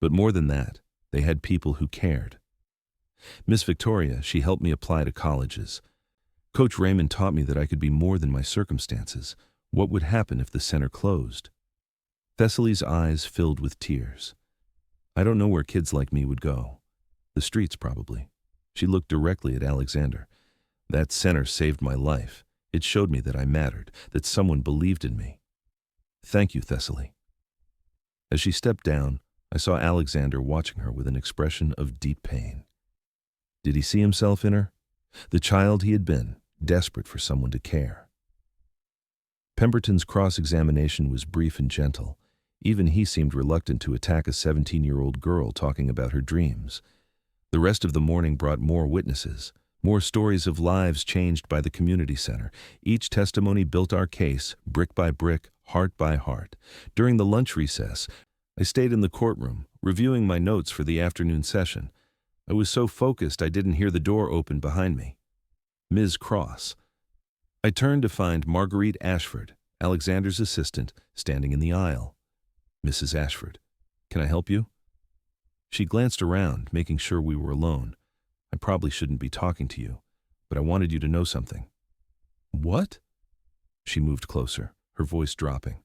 But more than that, they had people who cared. Miss Victoria, she helped me apply to colleges. Coach Raymond taught me that I could be more than my circumstances. What would happen if the center closed? Thessaly's eyes filled with tears. I don't know where kids like me would go. The streets, probably. She looked directly at Alexander. That center saved my life. It showed me that I mattered, that someone believed in me. Thank you, Thessaly. As she stepped down, I saw Alexander watching her with an expression of deep pain. Did he see himself in her? The child he had been, desperate for someone to care. Pemberton's cross-examination was brief and gentle. Even he seemed reluctant to attack a 17-year-old girl talking about her dreams. The rest of the morning brought more witnesses, more stories of lives changed by the community center. Each testimony built our case, brick by brick, heart by heart. During the lunch recess, I stayed in the courtroom, reviewing my notes for the afternoon session. I was so focused I didn't hear the door open behind me. Ms. Cross. I turned to find Marguerite Ashford, Alexander's assistant, standing in the aisle. Mrs. Ashford, can I help you? She glanced around, making sure we were alone. I probably shouldn't be talking to you, but I wanted you to know something. What? She moved closer, her voice dropping.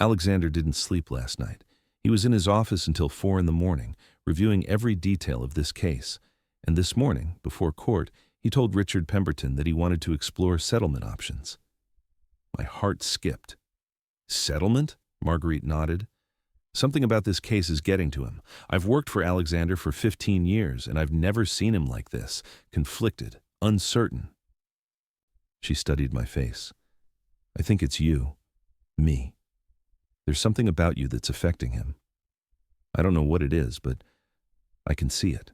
Alexander didn't sleep last night. He was in his office until 4 in the morning, reviewing every detail of this case. And this morning, before court, he told Richard Pemberton that he wanted to explore settlement options. My heart skipped. Settlement? Marguerite nodded. Something about this case is getting to him. I've worked for Alexander for 15 years, and I've never seen him like this, conflicted, uncertain. She studied my face. I think it's you. Me. There's something about you that's affecting him. I don't know what it is, but I can see it.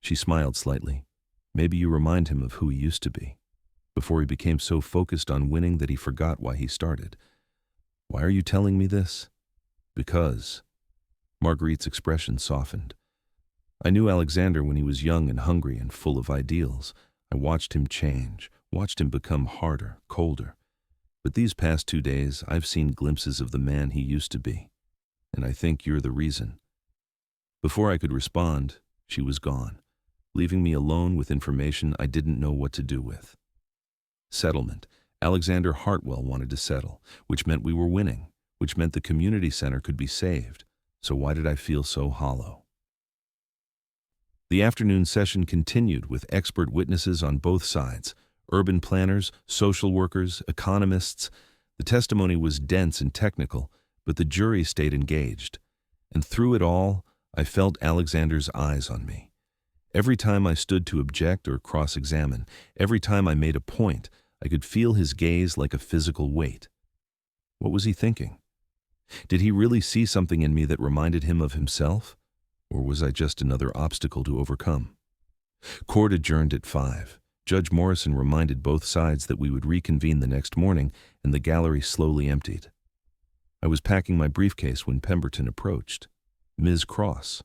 She smiled slightly. Maybe you remind him of who he used to be, before he became so focused on winning that he forgot why he started. Why are you telling me this? Because. Marguerite's expression softened. I knew Alexander when he was young and hungry and full of ideals. I watched him change, watched him become harder, colder. But these past 2 days, I've seen glimpses of the man he used to be. And I think you're the reason. Before I could respond, she was gone, leaving me alone with information I didn't know what to do with. Settlement. Alexander Hartwell wanted to settle, which meant we were winning, which meant the community center could be saved. So why did I feel so hollow? The afternoon session continued with expert witnesses on both sides, urban planners, social workers, economists. The testimony was dense and technical, but the jury stayed engaged. And through it all, I felt Alexander's eyes on me. Every time I stood to object or cross-examine, every time I made a point, I could feel his gaze like a physical weight. What was he thinking? Did he really see something in me that reminded him of himself? Or was I just another obstacle to overcome? Court adjourned at 5. Judge Morrison reminded both sides that we would reconvene the next morning, and the gallery slowly emptied. I was packing my briefcase when Pemberton approached. Ms. Cross.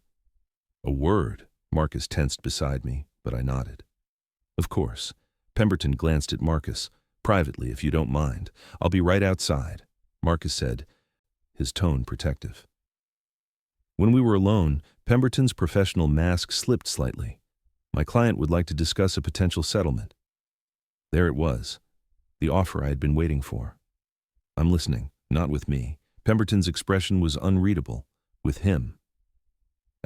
A word. Marcus tensed beside me, but I nodded. Of course. Pemberton glanced at Marcus. Privately, if you don't mind. I'll be right outside, Marcus said, his tone protective. When we were alone, Pemberton's professional mask slipped slightly. My client would like to discuss a potential settlement. There it was, the offer I had been waiting for. I'm listening, not with me. Pemberton's expression was unreadable. With him.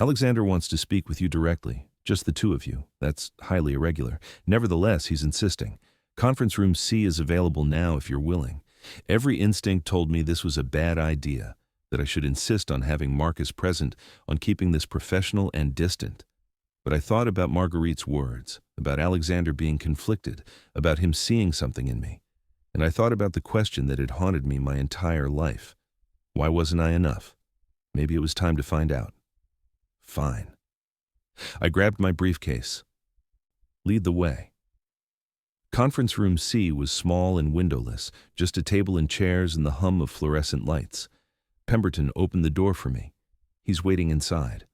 Alexander wants to speak with you directly, just the two of you. That's highly irregular. Nevertheless, he's insisting. Conference room C is available now if you're willing. Every instinct told me this was a bad idea, that I should insist on having Marcus present, on keeping this professional and distant. But I thought about Marguerite's words, about Alexander being conflicted, about him seeing something in me. And I thought about the question that had haunted me my entire life. Why wasn't I enough? Maybe it was time to find out. Fine. I grabbed my briefcase. Lead the way. Conference room C was small and windowless, just a table and chairs and the hum of fluorescent lights. Pemberton opened the door for me. He's waiting inside.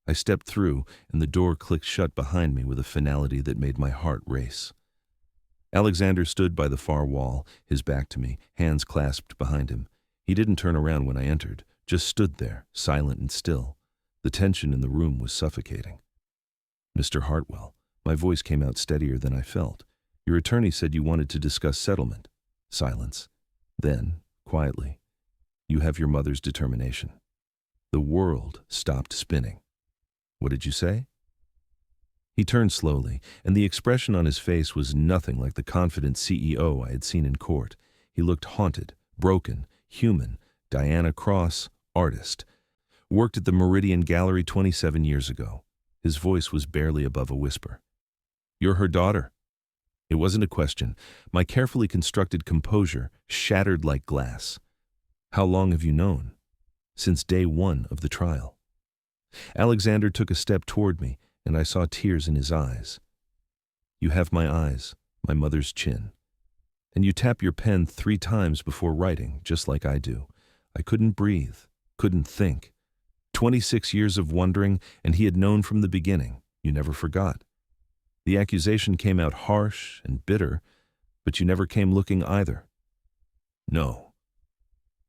I stepped through, and the door clicked shut behind me with a finality that made my heart race. Alexander stood by the far wall, his back to me, hands clasped behind him. He didn't turn around when I entered, just stood there, silent and still. The tension in the room was suffocating. Mr. Hartwell, my voice came out steadier than I felt. Your attorney said you wanted to discuss settlement. Silence. Then, quietly, you have your mother's determination. The world stopped spinning. What did you say? He turned slowly, and the expression on his face was nothing like the confident CEO I had seen in court. He looked haunted, broken, human. Diana Cross, artist. Worked at the Meridian Gallery 27 years ago. His voice was barely above a whisper. You're her daughter. It wasn't a question. My carefully constructed composure shattered like glass. How long have you known? Since day one of the trial. Alexander took a step toward me, and I saw tears in his eyes. You have my eyes, my mother's chin. And you tap your pen 3 times before writing, just like I do. I couldn't breathe, couldn't think. 26 years of wondering, and he had known from the beginning. You never forgot. The accusation came out harsh and bitter, but you never came looking either. No.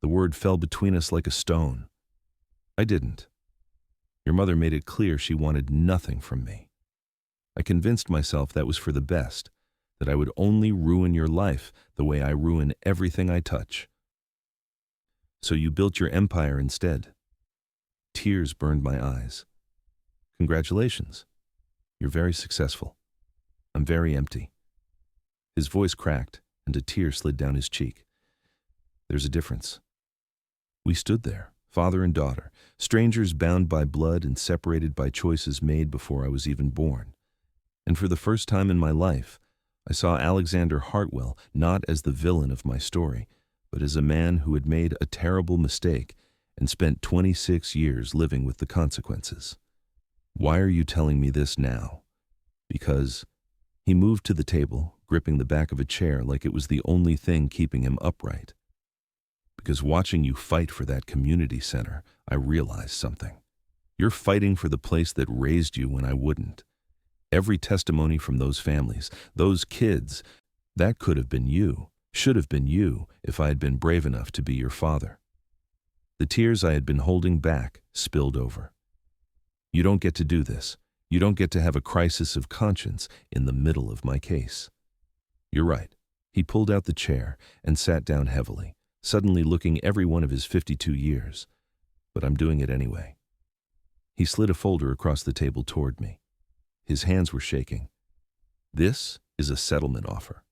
The word fell between us like a stone. I didn't. Your mother made it clear she wanted nothing from me. I convinced myself that was for the best, that I would only ruin your life the way I ruin everything I touch. So you built your empire instead. Tears burned my eyes. Congratulations. You're very successful. I'm very empty. His voice cracked, and a tear slid down his cheek. There's a difference. We stood there, father and daughter, strangers bound by blood and separated by choices made before I was even born. And for the first time in my life, I saw Alexander Hartwell not as the villain of my story, but as a man who had made a terrible mistake and spent 26 years living with the consequences. Why are you telling me this now? Because he moved to the table, gripping the back of a chair like it was the only thing keeping him upright. Because watching you fight for that community center, I realized something. You're fighting for the place that raised you when I wouldn't. Every testimony from those families, those kids, that could have been you, should have been you if I had been brave enough to be your father. The tears I had been holding back spilled over. You don't get to do this. You don't get to have a crisis of conscience in the middle of my case. You're right. He pulled out the chair and sat down heavily, suddenly looking every one of his 52 years. But I'm doing it anyway. He slid a folder across the table toward me. His hands were shaking. This is a settlement offer.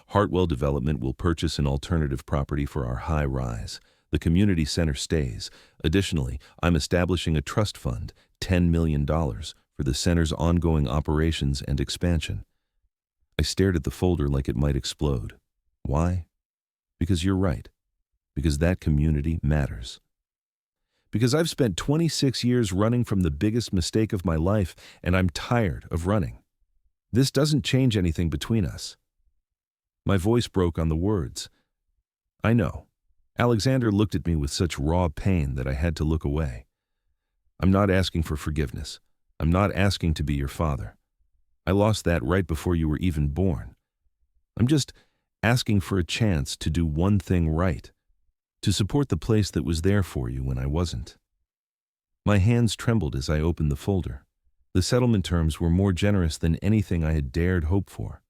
Hartwell Development will purchase an alternative property for our high rise. The community center stays. Additionally, I'm establishing a trust fund, $10 million, for the center's ongoing operations and expansion. I stared at the folder like it might explode. Why? Because you're right. Because that community matters. Because I've spent 26 years running from the biggest mistake of my life, and I'm tired of running. This doesn't change anything between us. My voice broke on the words. I know. Alexander looked at me with such raw pain that I had to look away. I'm not asking for forgiveness. I'm not asking to be your father. I lost that right before you were even born. I'm just asking for a chance to do one thing right, to support the place that was there for you when I wasn't. My hands trembled as I opened the folder. The settlement terms were more generous than anything I had dared hope for.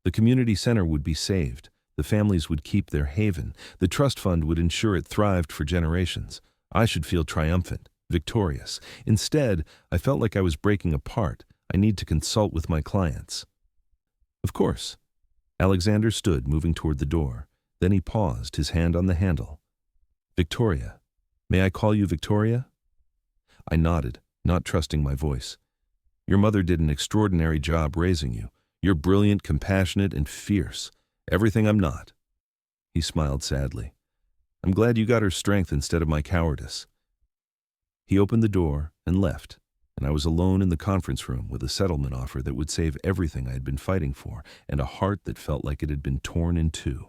The community center would be saved. The families would keep their haven. The trust fund would ensure it thrived for generations. I should feel triumphant, victorious. Instead, I felt like I was breaking apart. I need to consult with my clients. Of course. Alexander stood, moving toward the door. Then he paused, his hand on the handle. Victoria. May I call you Victoria? I nodded, not trusting my voice. Your mother did an extraordinary job raising you. You're brilliant, compassionate, and fierce. Everything I'm not. He smiled sadly. I'm glad you got her strength instead of my cowardice. He opened the door and left, and I was alone in the conference room with a settlement offer that would save everything I had been fighting for and a heart that felt like it had been torn in two.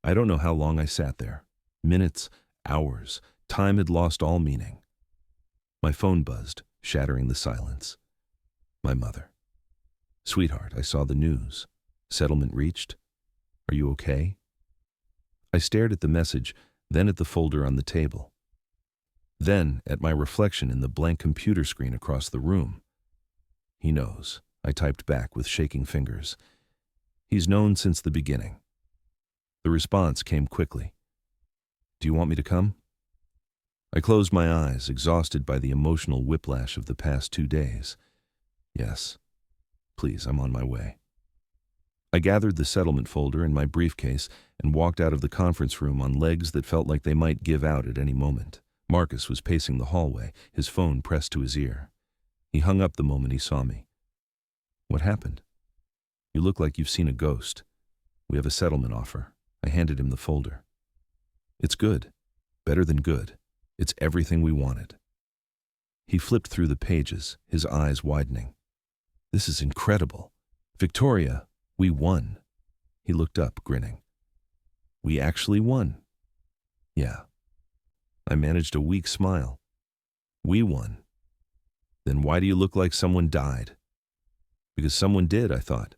I don't know how long I sat there. Minutes, hours. Time had lost all meaning. My phone buzzed, shattering the silence. My mother. Sweetheart, I saw the news. Settlement reached. Are you okay? I stared at the message, then at the folder on the table. Then at my reflection in the blank computer screen across the room. He knows, I typed back with shaking fingers. He's known since the beginning. The response came quickly. Do you want me to come? I closed my eyes, exhausted by the emotional whiplash of the past 2 days. Yes. Please, I'm on my way. I gathered the settlement folder in my briefcase and walked out of the conference room on legs that felt like they might give out at any moment. Marcus was pacing the hallway, his phone pressed to his ear. He hung up the moment he saw me. What happened? You look like you've seen a ghost. We have a settlement offer." I handed him the folder. "It's good. Better than good. It's everything we wanted." He flipped through the pages, his eyes widening. "This is incredible. Victoria, we won." He looked up, grinning. "We actually won." "Yeah." I managed a weak smile. "We won." "Then why do you look like someone died?" "Because someone did," I thought.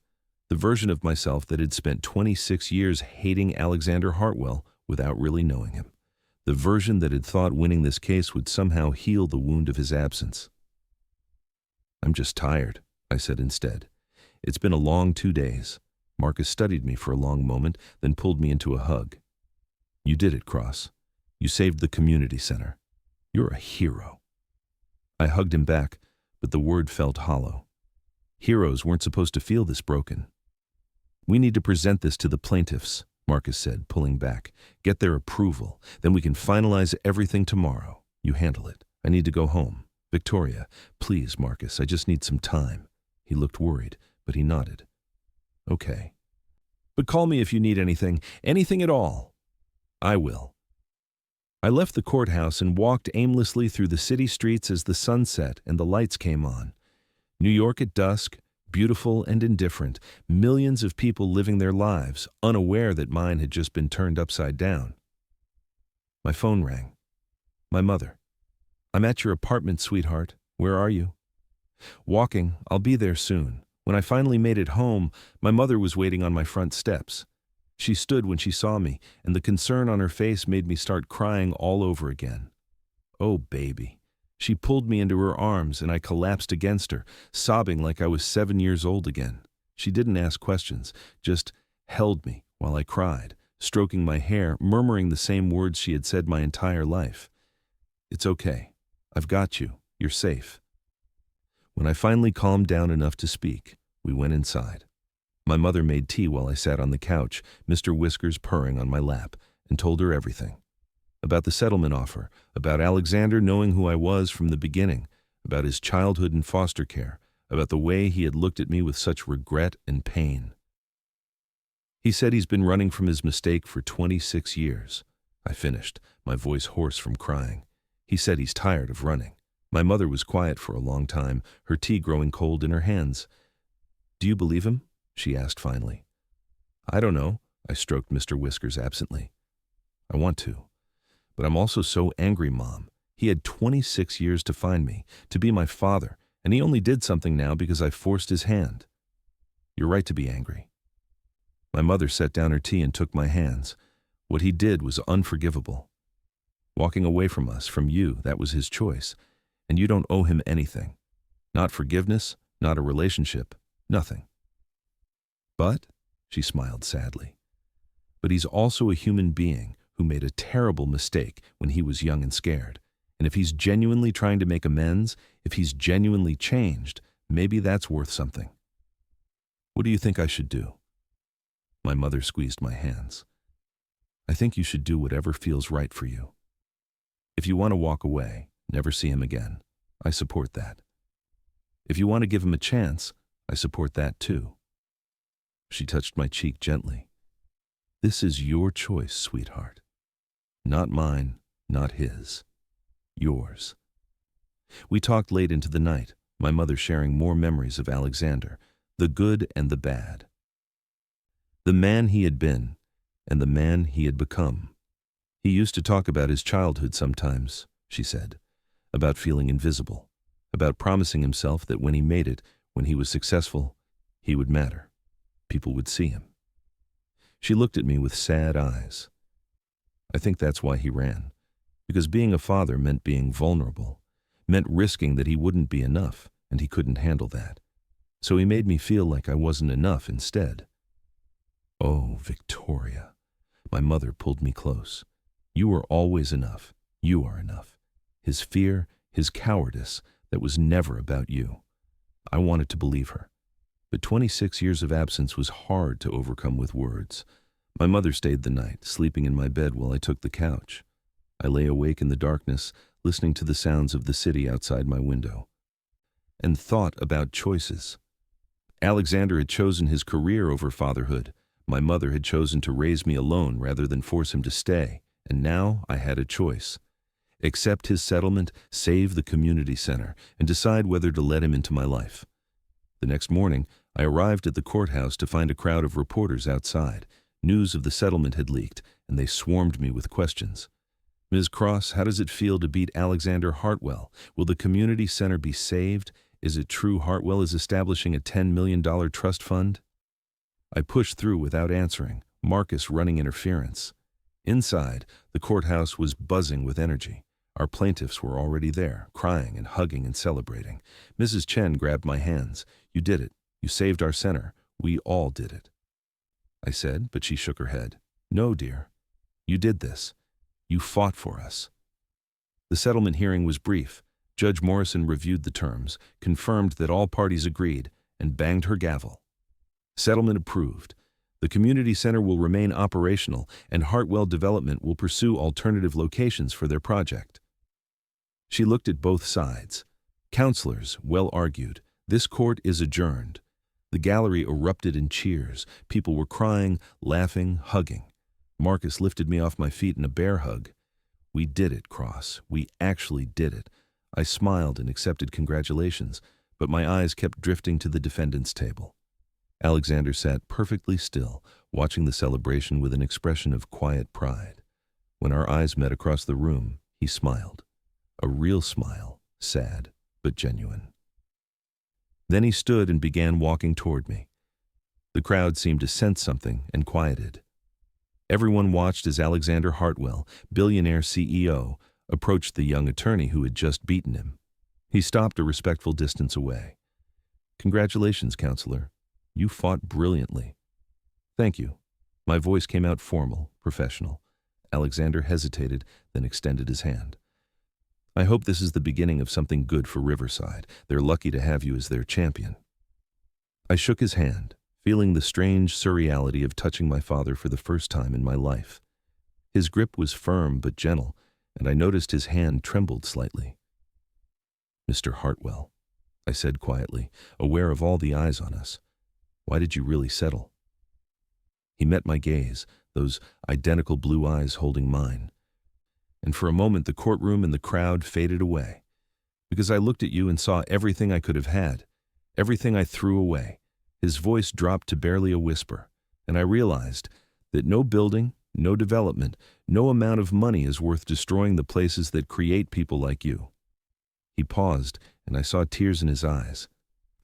The version of myself that had spent 26 years hating Alexander Hartwell without really knowing him. The version that had thought winning this case would somehow heal the wound of his absence. "I'm just tired," I said instead. "It's been a long 2 days." Marcus studied me for a long moment, then pulled me into a hug. "You did it, Cross. You saved the community center. You're a hero." I hugged him back, but the word felt hollow. Heroes weren't supposed to feel this broken. "We need to present this to the plaintiffs," Marcus said, pulling back. "Get their approval. Then we can finalize everything tomorrow. You handle it. I need to go home. Victoria, please, Marcus, I just need some time." He looked worried, but he nodded. "Okay. But call me if you need anything at all." "I will." I left the courthouse and walked aimlessly through the city streets as the sun set and the lights came on. New York at dusk, beautiful and indifferent, millions of people living their lives, unaware that mine had just been turned upside down. My phone rang. My mother. "I'm at your apartment, sweetheart. Where are you?" "Walking. I'll be there soon." When I finally made it home, my mother was waiting on my front steps. She stood when she saw me, and the concern on her face made me start crying all over again. Oh, baby. She pulled me into her arms, and I collapsed against her, sobbing like I was 7 years old again. She didn't ask questions, just held me while I cried, stroking my hair, murmuring the same words she had said my entire life. "It's okay. I've got you. You're safe." When I finally calmed down enough to speak, we went inside. My mother made tea while I sat on the couch, Mr. Whiskers purring on my lap, and told her everything. About the settlement offer, about Alexander knowing who I was from the beginning, about his childhood in foster care, about the way he had looked at me with such regret and pain. "He said he's been running from his mistake for 26 years. I finished, my voice hoarse from crying. "He said he's tired of running." My mother was quiet for a long time, her tea growing cold in her hands. "Do you believe him?" she asked finally. "I don't know," I stroked Mr. Whiskers absently. "I want to. But I'm also so angry, Mom. He had 26 years to find me, to be my father, and he only did something now because I forced his hand." "You're right to be angry." My mother set down her tea and took my hands. What he did was unforgivable. Walking away from us, from you, that was his choice. And you don't owe him anything. Not forgiveness, not a relationship, nothing. "But," she smiled sadly, "but he's also a human being who made a terrible mistake when he was young and scared. And if he's genuinely trying to make amends, if he's genuinely changed, maybe that's worth something. What do you think I should do?" My mother squeezed my hands. "I think you should do whatever feels right for you. If you want to walk away, never see him again, I support that. If you want to give him a chance, I support that too." She touched my cheek gently. "This is your choice, sweetheart. Not mine, not his. Yours." We talked late into the night, my mother sharing more memories of Alexander, the good and the bad. The man he had been, and the man he had become. "He used to talk about his childhood sometimes," she said. "About feeling invisible, about promising himself that when he made it, when he was successful, he would matter. People would see him." She looked at me with sad eyes. "I think that's why he ran, because being a father meant being vulnerable, meant risking that he wouldn't be enough, and he couldn't handle that. So he made me feel like I wasn't enough instead." "Oh, Victoria." My mother pulled me close. "You are always enough. You are enough. His fear, his cowardice, that was never about you." I wanted to believe her. But 26 years of absence was hard to overcome with words. My mother stayed the night, sleeping in my bed while I took the couch. I lay awake in the darkness, listening to the sounds of the city outside my window, and thought about choices. Alexander had chosen his career over fatherhood. My mother had chosen to raise me alone rather than force him to stay, and now I had a choice. Accept his settlement, save the community center, and decide whether to let him into my life. The next morning, I arrived at the courthouse to find a crowd of reporters outside. News of the settlement had leaked, and they swarmed me with questions. Ms. Cross, how does it feel to beat Alexander Hartwell? Will the community center be saved? Is it true Hartwell is establishing a $10 million trust fund? I pushed through without answering, Marcus running interference. Inside, the courthouse was buzzing with energy. Our plaintiffs were already there, crying and hugging and celebrating. Mrs. Chen grabbed my hands. You did it. You saved our center. We all did it. I said, but she shook her head. No, dear. You did this. You fought for us. The settlement hearing was brief. Judge Morrison reviewed the terms, confirmed that all parties agreed, and banged her gavel. Settlement approved. The community center will remain operational, and Hartwell Development will pursue alternative locations for their project. She looked at both sides. Counselors well argued. This court is adjourned. The gallery erupted in cheers. People were crying, laughing, hugging. Marcus lifted me off my feet in a bear hug. We did it, Cross. We actually did it. I smiled and accepted congratulations, but my eyes kept drifting to the defendant's table. Alexander sat perfectly still, watching the celebration with an expression of quiet pride. When our eyes met across the room, he smiled. A real smile, sad but genuine. Then he stood and began walking toward me. The crowd seemed to sense something and quieted. Everyone watched as Alexander Hartwell, Billionaire CEO, approached the young attorney who had just beaten him. He stopped a respectful distance away. Congratulations, counselor. You fought brilliantly. Thank you. My voice came out formal, professional. Alexander hesitated, then extended his hand. I hope this is the beginning of something good for Riverside. They're lucky to have you as their champion. I shook his hand, feeling the strange surreality of touching my father for the first time in my life. His grip was firm but gentle, and I noticed his hand trembled slightly. Mr. Hartwell, I said quietly, aware of all the eyes on us. Why did you really settle? He met my gaze, those identical blue eyes holding mine. And for a moment the courtroom and the crowd faded away. Because I looked at you and saw everything I could have had, everything I threw away. His voice dropped to barely a whisper, and I realized that no building, no development, no amount of money is worth destroying the places that create people like you. He paused, and I saw tears in his eyes.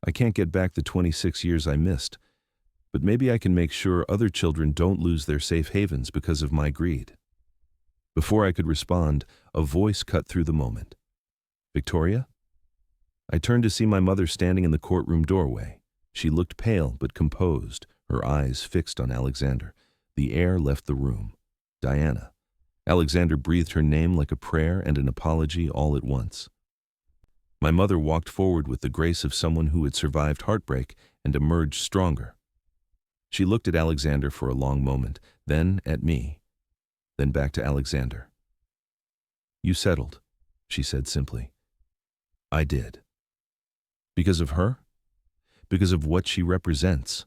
I can't get back the 26 years I missed, but maybe I can make sure other children don't lose their safe havens because of my greed. Before I could respond, a voice cut through the moment. Victoria? I turned to see my mother standing in the courtroom doorway. She looked pale but composed, her eyes fixed on Alexander. The air left the room. Diana. Alexander breathed her name like a prayer and an apology all at once. My mother walked forward with the grace of someone who had survived heartbreak and emerged stronger. She looked at Alexander for a long moment, then at me, then back to Alexander. You settled, she said simply. I did. Because of her? Because of what she represents?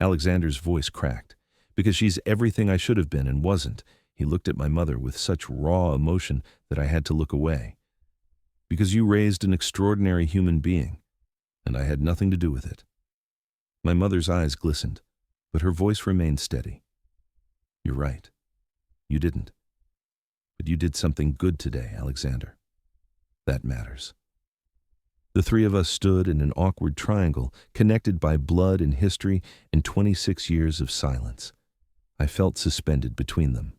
Alexander's voice cracked. Because she's everything I should have been and wasn't. He looked at my mother with such raw emotion that I had to look away. Because you raised an extraordinary human being, and I had nothing to do with it. My mother's eyes glistened, but her voice remained steady. You're right. You didn't. But you did something good today, Alexander. That matters. The three of us stood in an awkward triangle, connected by blood and history and 26 years of silence. I felt suspended between them.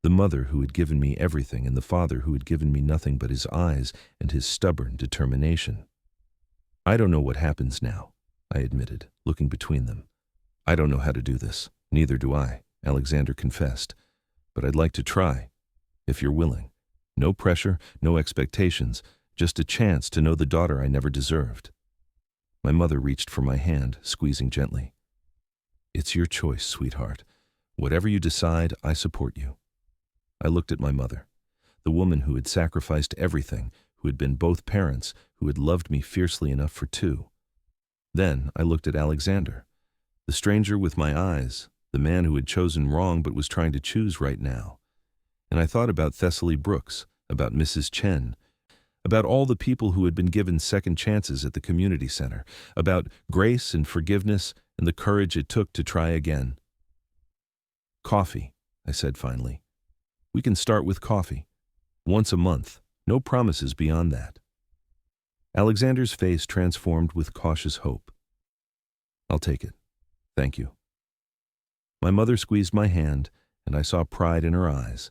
The mother who had given me everything and the father who had given me nothing but his eyes and his stubborn determination. I don't know what happens now, I admitted, looking between them. I don't know how to do this. Neither do I, Alexander confessed. But I'd like to try, if you're willing. No pressure, no expectations, just a chance to know the daughter I never deserved. My mother reached for my hand, squeezing gently. It's your choice, sweetheart. Whatever you decide, I support you. I looked at my mother, the woman who had sacrificed everything, who had been both parents, who had loved me fiercely enough for two. Then I looked at Alexander, the stranger with my eyes, the man who had chosen wrong but was trying to choose right now. And I thought about Thessaly Brooks, about Mrs. Chen, about all the people who had been given second chances at the community center, about grace and forgiveness and the courage it took to try again. "Coffee," I said finally. "We can start with coffee. Once a month, no promises beyond that." Alexander's face transformed with cautious hope. "I'll take it. Thank you." My mother squeezed my hand, and I saw pride in her eyes,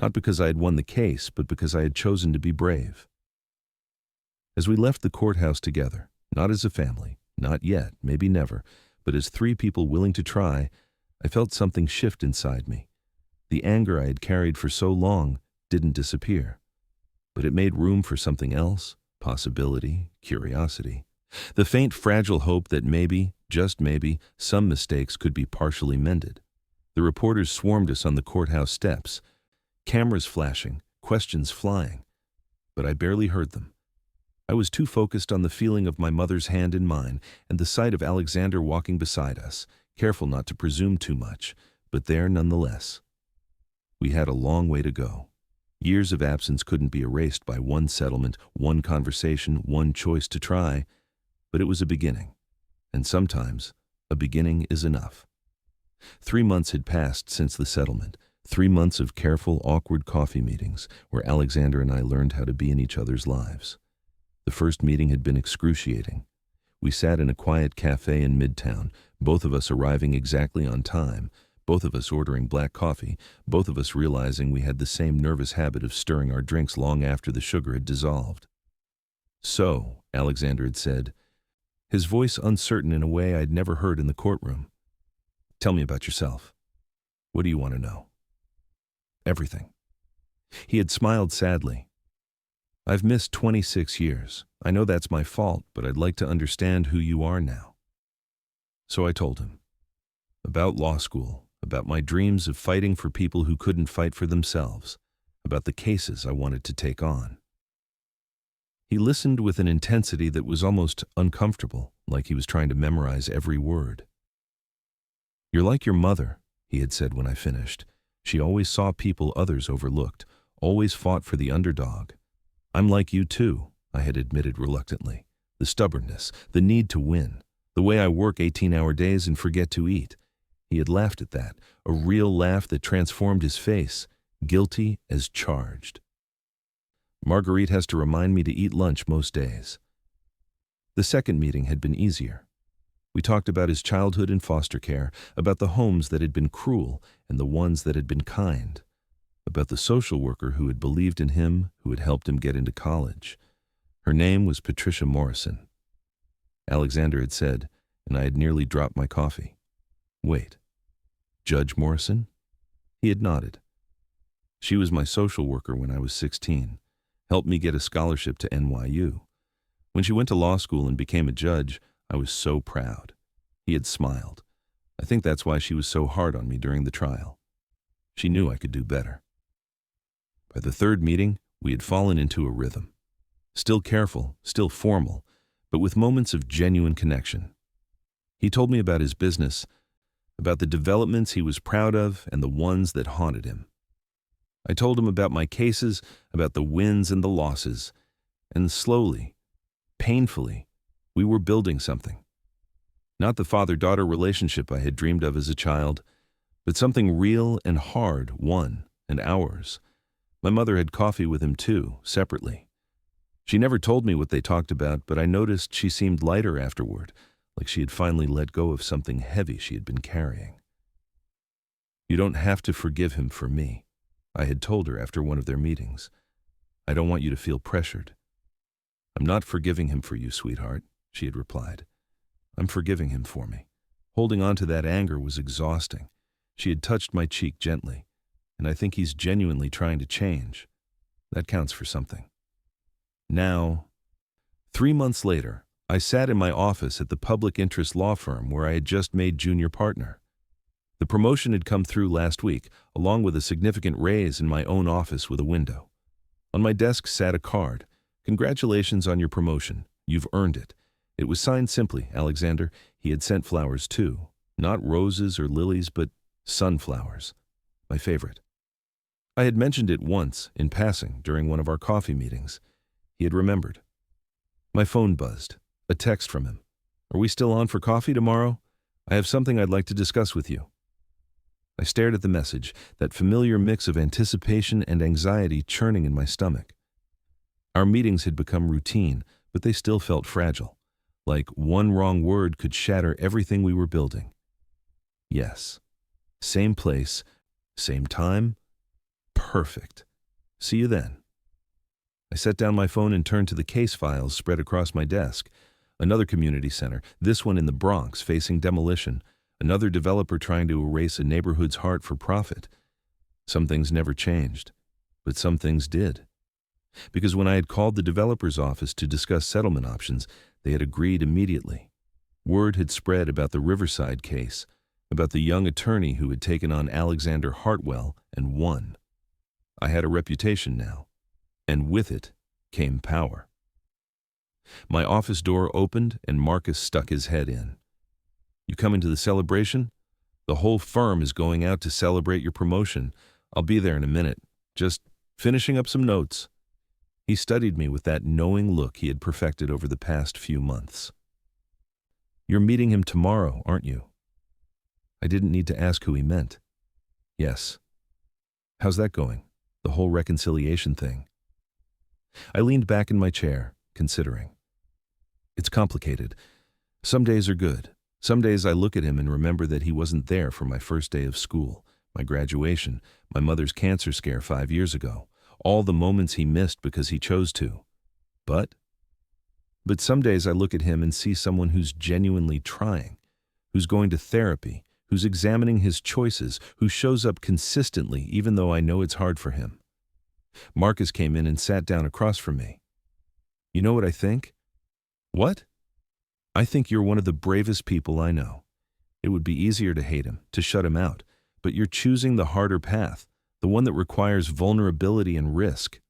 not because I had won the case, but because I had chosen to be brave. As we left the courthouse together, not as a family, not yet, maybe never, but as three people willing to try, I felt something shift inside me. The anger I had carried for so long didn't disappear, but it made room for something else, possibility, curiosity. The faint, fragile hope that maybe, just maybe, some mistakes could be partially mended. The reporters swarmed us on the courthouse steps, cameras flashing, questions flying, but I barely heard them. I was too focused on the feeling of my mother's hand in mine and the sight of Alexander walking beside us, careful not to presume too much, but there nonetheless. We had a long way to go. Years of absence couldn't be erased by one settlement, one conversation, one choice to try, but it was a beginning, and sometimes a beginning is enough. 3 months had passed since the settlement, 3 months of careful, awkward coffee meetings where Alexander and I learned how to be in each other's lives. The first meeting had been excruciating. We sat in a quiet cafe in Midtown, both of us arriving exactly on time, both of us ordering black coffee, both of us realizing we had the same nervous habit of stirring our drinks long after the sugar had dissolved. "So," Alexander had said, his voice uncertain in a way I'd never heard in the courtroom. "Tell me about yourself. What do you want to know?" "Everything." He had smiled sadly. "I've missed 26 years. I know that's my fault, but I'd like to understand who you are now." So I told him. About law school, about my dreams of fighting for people who couldn't fight for themselves, about the cases I wanted to take on. He listened with an intensity that was almost uncomfortable, like he was trying to memorize every word. "You're like your mother," he had said when I finished. "She always saw people others overlooked, always fought for the underdog. I'm like you too," I had admitted reluctantly. "The stubbornness, the need to win, the way I work 18-hour days and forget to eat." He had laughed at that, a real laugh that transformed his face, guilty as charged. "Marguerite has to remind me to eat lunch most days." The second meeting had been easier. We talked about his childhood in foster care, about the homes that had been cruel and the ones that had been kind, about the social worker who had believed in him, who had helped him get into college. Her name was Patricia Morrison. Alexander had said, and I had nearly dropped my coffee. "Wait, Judge Morrison?" He had nodded. "She was my social worker when I was 16, helped me get a scholarship to NYU. When she went to law school and became a judge, I was so proud." He had smiled. "I think that's why she was so hard on me during the trial. She knew I could do better." By the third meeting, we had fallen into a rhythm. Still careful, still formal, but with moments of genuine connection. He told me about his business, about the developments he was proud of and the ones that haunted him. I told him about my cases, about the wins and the losses, and slowly, painfully, we were building something. Not the father-daughter relationship I had dreamed of as a child, but something real and hard, one and ours. My mother had coffee with him too, separately. She never told me what they talked about, but I noticed she seemed lighter afterward, like she had finally let go of something heavy she had been carrying. "You don't have to forgive him for me," I had told her after one of their meetings. "I don't want you to feel pressured." "I'm not forgiving him for you, sweetheart," she had replied. "I'm forgiving him for me." Holding on to that anger was exhausting. She had touched my cheek gently, and I think he's genuinely trying to change. That counts for something. Now, 3 months later, I sat in my office at the public interest law firm where I had just made junior partner. The promotion had come through last week, along with a significant raise in my own office with a window. On my desk sat a card. "Congratulations on your promotion. You've earned it." It was signed simply, Alexander. He had sent flowers too. Not roses or lilies, but sunflowers. My favorite. I had mentioned it once, in passing, during one of our coffee meetings. He had remembered. My phone buzzed. A text from him. "Are we still on for coffee tomorrow? I have something I'd like to discuss with you." I stared at the message, that familiar mix of anticipation and anxiety churning in my stomach. Our meetings had become routine, but they still felt fragile. Like one wrong word could shatter everything we were building. Yes. Same place, same time. Perfect. See you then. I set down my phone and turned to the case files spread across my desk. Another community center, this one in the Bronx, facing demolition. Another developer trying to erase a neighborhood's heart for profit. Some things never changed, but some things did. Because when I had called the developer's office to discuss settlement options, they had agreed immediately. Word had spread about the Riverside case, about the young attorney who had taken on Alexander Hartwell and won. I had a reputation now, and with it came power. My office door opened and Marcus stuck his head in. "You coming to the celebration? The whole firm is going out to celebrate your promotion. I'll be there in a minute. Just finishing up some notes." He studied me with that knowing look he had perfected over the past few months. "You're meeting him tomorrow, aren't you?" I didn't need to ask who he meant. "Yes." "How's that going? The whole reconciliation thing?" I leaned back in my chair, considering. It's complicated. Some days are good. Some days I look at him and remember that he wasn't there for my first day of school, my graduation, my mother's cancer scare 5 years ago, all the moments he missed because he chose to. But some days I look at him and see someone who's genuinely trying, who's going to therapy, who's examining his choices, who shows up consistently even though I know it's hard for him. Marcus came in and sat down across from me. "You know what I think?" "What?" "I think you're one of the bravest people I know. It would be easier to hate him, to shut him out, but you're choosing the harder path, the one that requires vulnerability and risk."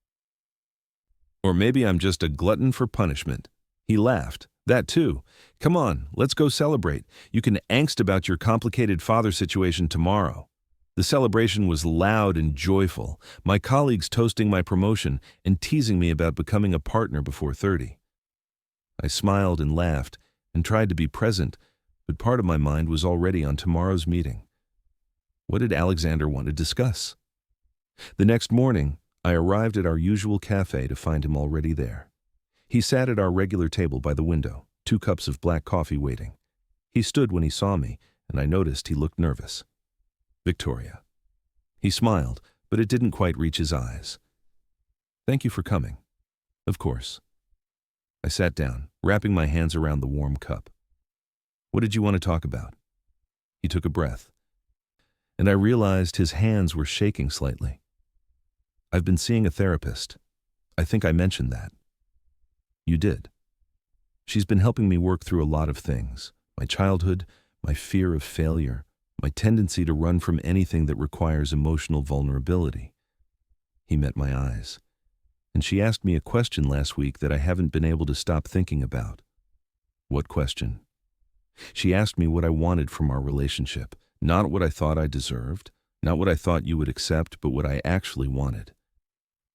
"Or maybe I'm just a glutton for punishment." He laughed. "That too. Come on, let's go celebrate. You can angst about your complicated father situation tomorrow." The celebration was loud and joyful, my colleagues toasting my promotion and teasing me about becoming a partner before 30. I smiled and laughed and tried to be present, but part of my mind was already on tomorrow's meeting. What did Alexander want to discuss? The next morning, I arrived at our usual cafe to find him already there. He sat at our regular table by the window, 2 cups of black coffee waiting. He stood when he saw me, and I noticed he looked nervous. "Victoria." He smiled, but it didn't quite reach his eyes. "Thank you for coming." "Of course." I sat down, wrapping my hands around the warm cup. "What did you want to talk about?" He took a breath, and I realized his hands were shaking slightly. "I've been seeing a therapist. I think I mentioned that." "You did." "She's been helping me work through a lot of things. My childhood, my fear of failure, my tendency to run from anything that requires emotional vulnerability." He met my eyes, and she asked me a question last week that I haven't been able to stop thinking about. "What question?" She asked me what I wanted from our relationship, not what I thought I deserved, not what I thought you would accept, but what I actually wanted.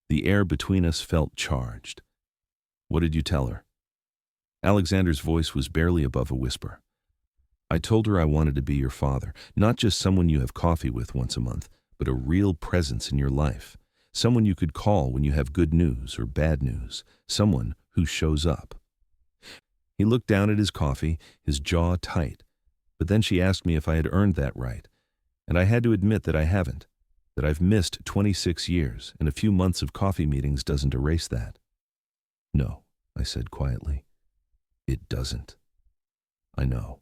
The air between us felt charged. "What did you tell her?" Alexander's voice was barely above a whisper. "I told her I wanted to be your father, not just someone you have coffee with once a month, but a real presence in your life, someone you could call when you have good news or bad news, someone who shows up." He looked down at his coffee, his jaw tight, but then she asked me if I had earned that right, and I had to admit that I haven't, that I've missed 26 years, and a few months of coffee meetings doesn't erase that. "No," I said quietly. "It doesn't. I know."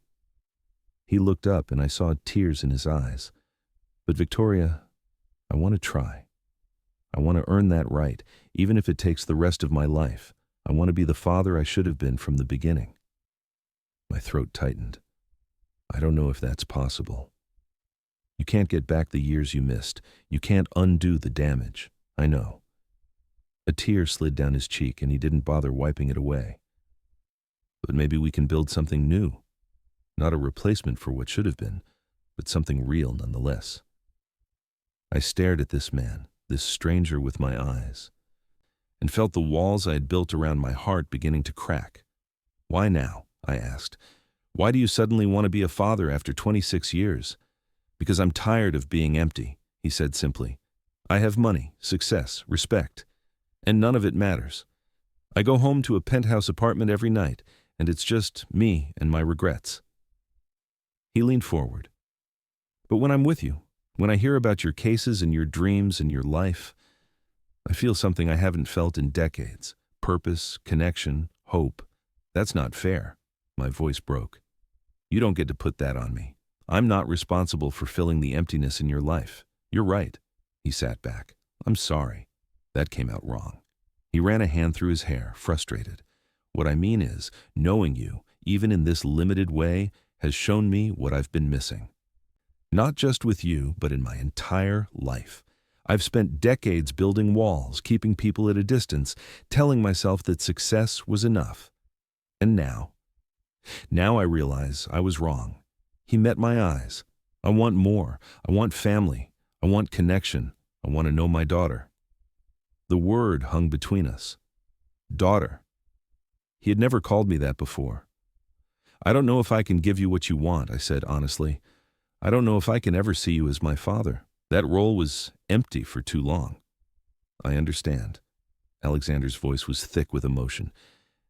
He looked up and I saw tears in his eyes. "But Victoria, I want to try. I want to earn that right, even if it takes the rest of my life. I want to be the father I should have been from the beginning." My throat tightened. "I don't know if that's possible. You can't get back the years you missed. You can't undo the damage. I know." A tear slid down his cheek and he didn't bother wiping it away. But maybe we can build something new. Not a replacement for what should have been, but something real nonetheless. I stared at this man, this stranger, with my eyes, and felt the walls I had built around my heart beginning to crack. "Why now?" I asked. "Why do you suddenly want to be a father after 26 years? "Because I'm tired of being empty," he said simply. "I have money, success, respect, and none of it matters. I go home to a penthouse apartment every night, and it's just me and my regrets." He leaned forward. "But when I'm with you, when I hear about your cases and your dreams and your life, I feel something I haven't felt in decades. Purpose, connection, hope. That's not fair." My voice broke. "You don't get to put that on me. I'm not responsible for filling the emptiness in your life. You're right." He sat back. "I'm sorry. That came out wrong." He ran a hand through his hair, frustrated. "What I mean is, knowing you, even in this limited way, has shown me what I've been missing. Not just with you, but in my entire life. I've spent decades building walls, keeping people at a distance, telling myself that success was enough. And now I realize I was wrong. He met my eyes. I want more. I want family. I want connection. I want to know my daughter." The word hung between us. Daughter. He had never called me that before. "I don't know if I can give you what you want," I said honestly. "I don't know if I can ever see you as my father. That role was empty for too long." "I understand." Alexander's voice was thick with emotion.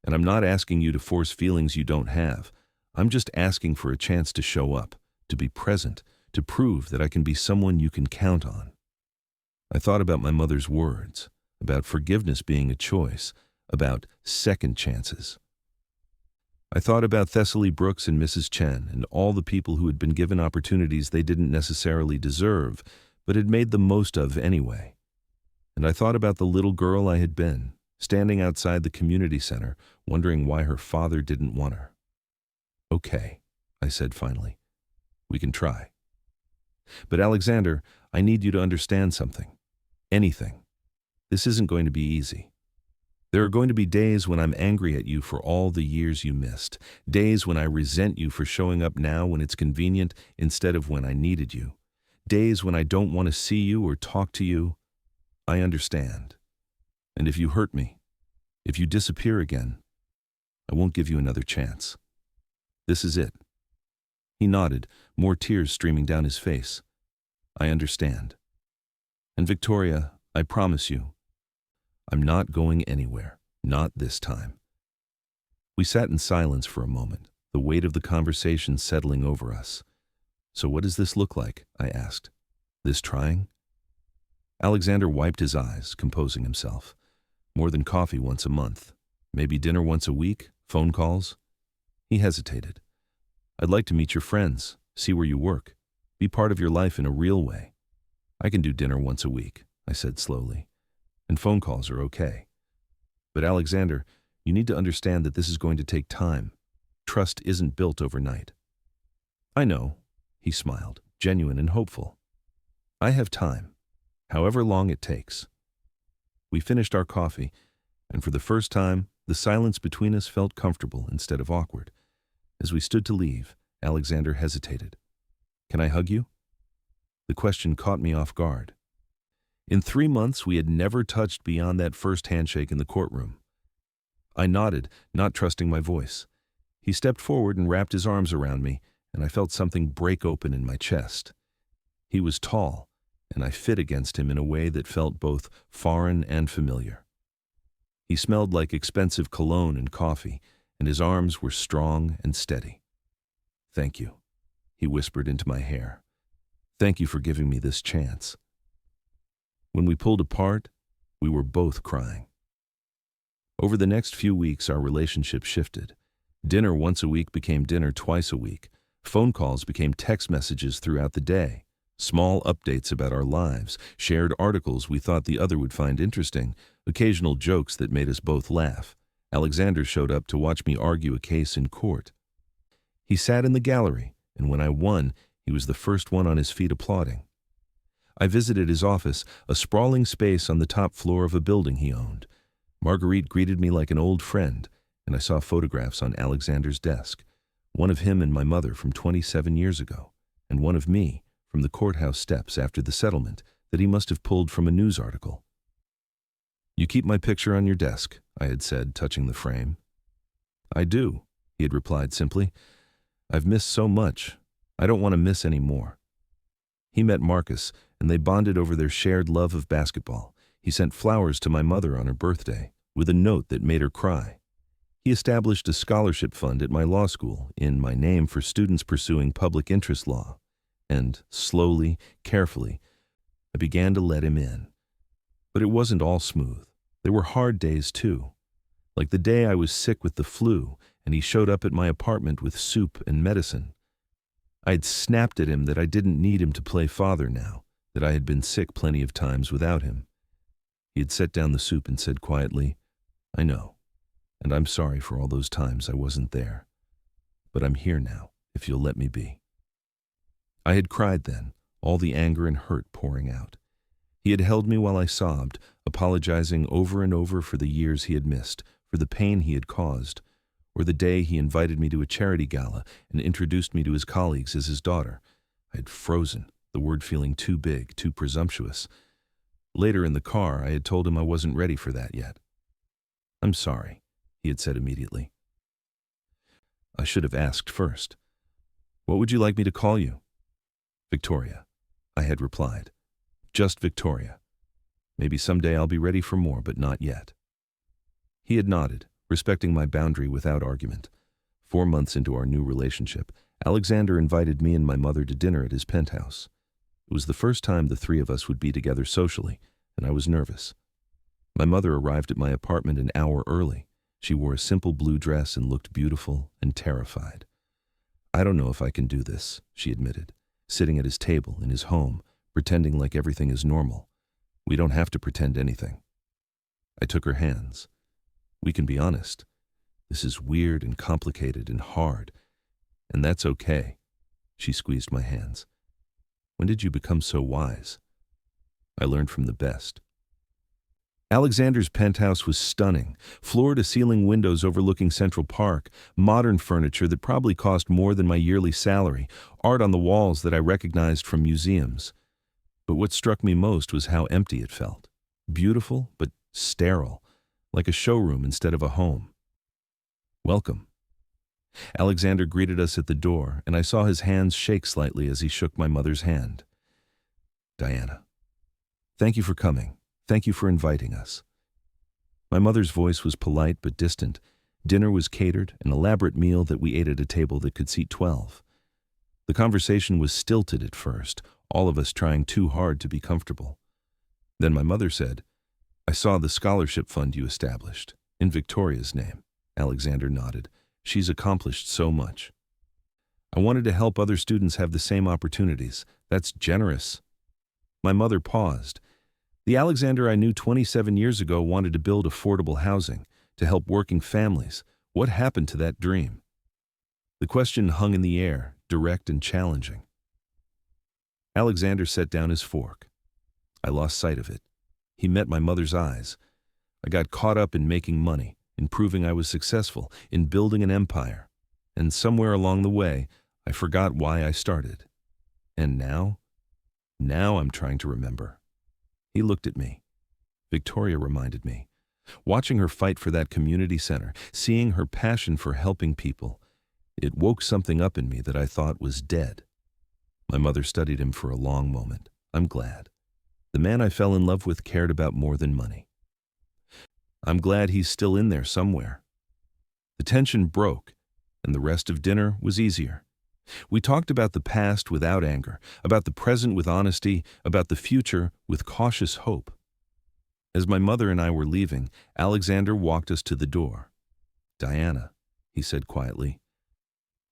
"And I'm not asking you to force feelings you don't have. I'm just asking for a chance to show up, to be present, to prove that I can be someone you can count on." I thought about my mother's words, about forgiveness being a choice, about second chances. I thought about Thessaly Brooks and Mrs. Chen and all the people who had been given opportunities they didn't necessarily deserve, but had made the most of anyway. And I thought about the little girl I had been, standing outside the community center, wondering why her father didn't want her. "Okay," I said finally. "We can try. But Alexander, I need you to understand something. Anything. This isn't going to be easy. There are going to be days when I'm angry at you for all the years you missed, days when I resent you for showing up now when it's convenient instead of when I needed you, days when I don't want to see you or talk to you. I understand. And if you hurt me, if you disappear again, I won't give you another chance. This is it." He nodded, more tears streaming down his face. "I understand. And Victoria, I promise you, I'm not going anywhere, not this time." We sat in silence for a moment, the weight of the conversation settling over us. "So what does this look like?" I asked. "This trying?" Alexander wiped his eyes, composing himself. "More than coffee once a month. Maybe dinner once a week, phone calls." He hesitated. "I'd like to meet your friends, see where you work, be part of your life in a real way." "I can do dinner once a week," I said slowly. "And phone calls are okay. But Alexander, you need to understand that this is going to take time. Trust isn't built overnight." "I know," he smiled, genuine and hopeful. "I have time, however long it takes." We finished our coffee, and for the first time, the silence between us felt comfortable instead of awkward. As we stood to leave, Alexander hesitated. "Can I hug you?" The question caught me off guard. In 3 months, we had never touched beyond that first handshake in the courtroom. I nodded, not trusting my voice. He stepped forward and wrapped his arms around me, and I felt something break open in my chest. He was tall, and I fit against him in a way that felt both foreign and familiar. He smelled like expensive cologne and coffee, and his arms were strong and steady. "Thank you," he whispered into my hair. "Thank you for giving me this chance." When we pulled apart, we were both crying. Over the next few weeks, our relationship shifted. Dinner once a week became dinner twice a week. Phone calls became text messages throughout the day. Small updates about our lives, shared articles we thought the other would find interesting, occasional jokes that made us both laugh. Alexander showed up to watch me argue a case in court. He sat in the gallery, and when I won, he was the first one on his feet applauding. I visited his office, a sprawling space on the top floor of a building he owned. Marguerite greeted me like an old friend, and I saw photographs on Alexander's desk, one of him and my mother from 27 years ago, and one of me from the courthouse steps after the settlement that he must have pulled from a news article. "You keep my picture on your desk," I had said, touching the frame. "I do," he had replied simply. "I've missed so much. I don't want to miss any more." He met Marcus, and they bonded over their shared love of basketball. He sent flowers to my mother on her birthday, with a note that made her cry. He established a scholarship fund at my law school in my name for students pursuing public interest law. And slowly, carefully, I began to let him in. But it wasn't all smooth. There were hard days too. Like the day I was sick with the flu, and he showed up at my apartment with soup and medicine. I'd snapped at him that I didn't need him to play father now, that I had been sick plenty of times without him. He had set down the soup and said quietly, "I know, and I'm sorry for all those times I wasn't there. But I'm here now, if you'll let me be." I had cried then, all the anger and hurt pouring out. He had held me while I sobbed, apologizing over and over for the years he had missed, for the pain he had caused, or the day he invited me to a charity gala and introduced me to his colleagues as his daughter. I had frozen, the word feeling too big, too presumptuous. Later in the car, I had told him I wasn't ready for that yet. "I'm sorry," he had said immediately. I should have asked first. "What would you like me to call you?" "Victoria," I had replied. "Just Victoria. Maybe someday I'll be ready for more, but not yet." He had nodded, respecting my boundary without argument. 4 months into our new relationship, Alexander invited me and my mother to dinner at his penthouse. It was the first time the three of us would be together socially, and I was nervous. My mother arrived at my apartment an hour early. She wore a simple blue dress and looked beautiful and terrified. "I don't know if I can do this," she admitted, sitting at his table in his home, pretending like everything is normal. "We don't have to pretend anything." I took her hands. "We can be honest. This is weird and complicated and hard, and that's okay." She squeezed my hands. "When did you become so wise?" "I learned from the best." Alexander's penthouse was stunning, floor-to-ceiling windows overlooking Central Park, modern furniture that probably cost more than my yearly salary, art on the walls that I recognized from museums. But what struck me most was how empty it felt. Beautiful, but sterile, like a showroom instead of a home. "Welcome." Alexander greeted us at the door, and I saw his hands shake slightly as he shook my mother's hand. "Diana, thank you for coming. Thank you for inviting us." My mother's voice was polite but distant. Dinner was catered, an elaborate meal that we ate at a table that could seat 12. The conversation was stilted at first, all of us trying too hard to be comfortable. Then my mother said, "I saw the scholarship fund you established, in Victoria's name." Alexander nodded. "She's accomplished so much." "I wanted to help other students have the same opportunities. That's generous." My mother paused. The Alexander I knew 27 years ago wanted to build affordable housing, to help working families. What happened to that dream? The question hung in the air, direct and challenging. Alexander set down his fork. I lost sight of it. He met my mother's eyes. I got caught up in making money, in proving I was successful, in building an empire. And somewhere along the way, I forgot why I started. And now I'm trying to remember. He looked at me. Victoria reminded me. Watching her fight for that community center, seeing her passion for helping people, it woke something up in me that I thought was dead. My mother studied him for a long moment. I'm glad. The man I fell in love with cared about more than money. I'm glad he's still in there somewhere. The tension broke, and the rest of dinner was easier. We talked about the past without anger, about the present with honesty, about the future with cautious hope. As my mother and I were leaving, Alexander walked us to the door. "Diana," he said quietly,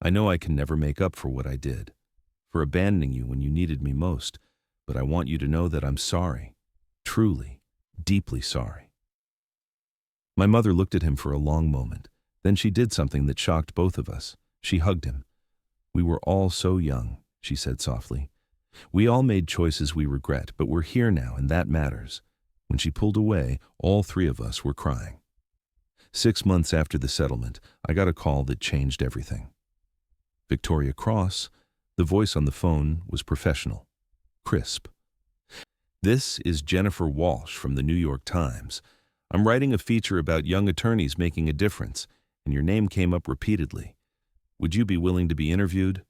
"I know I can never make up for what I did, for abandoning you when you needed me most, but I want you to know that I'm sorry, truly, deeply sorry." My mother looked at him for a long moment. Then she did something that shocked both of us. She hugged him. "We were all so young," she said softly. "We all made choices we regret, but we're here now, and that matters." When she pulled away, all three of us were crying. 6 months after the settlement, I got a call that changed everything. Victoria Cross, the voice on the phone was professional, crisp. This is Jennifer Walsh from the New York Times. I'm writing a feature about young attorneys making a difference, and your name came up repeatedly. Would you be willing to be interviewed?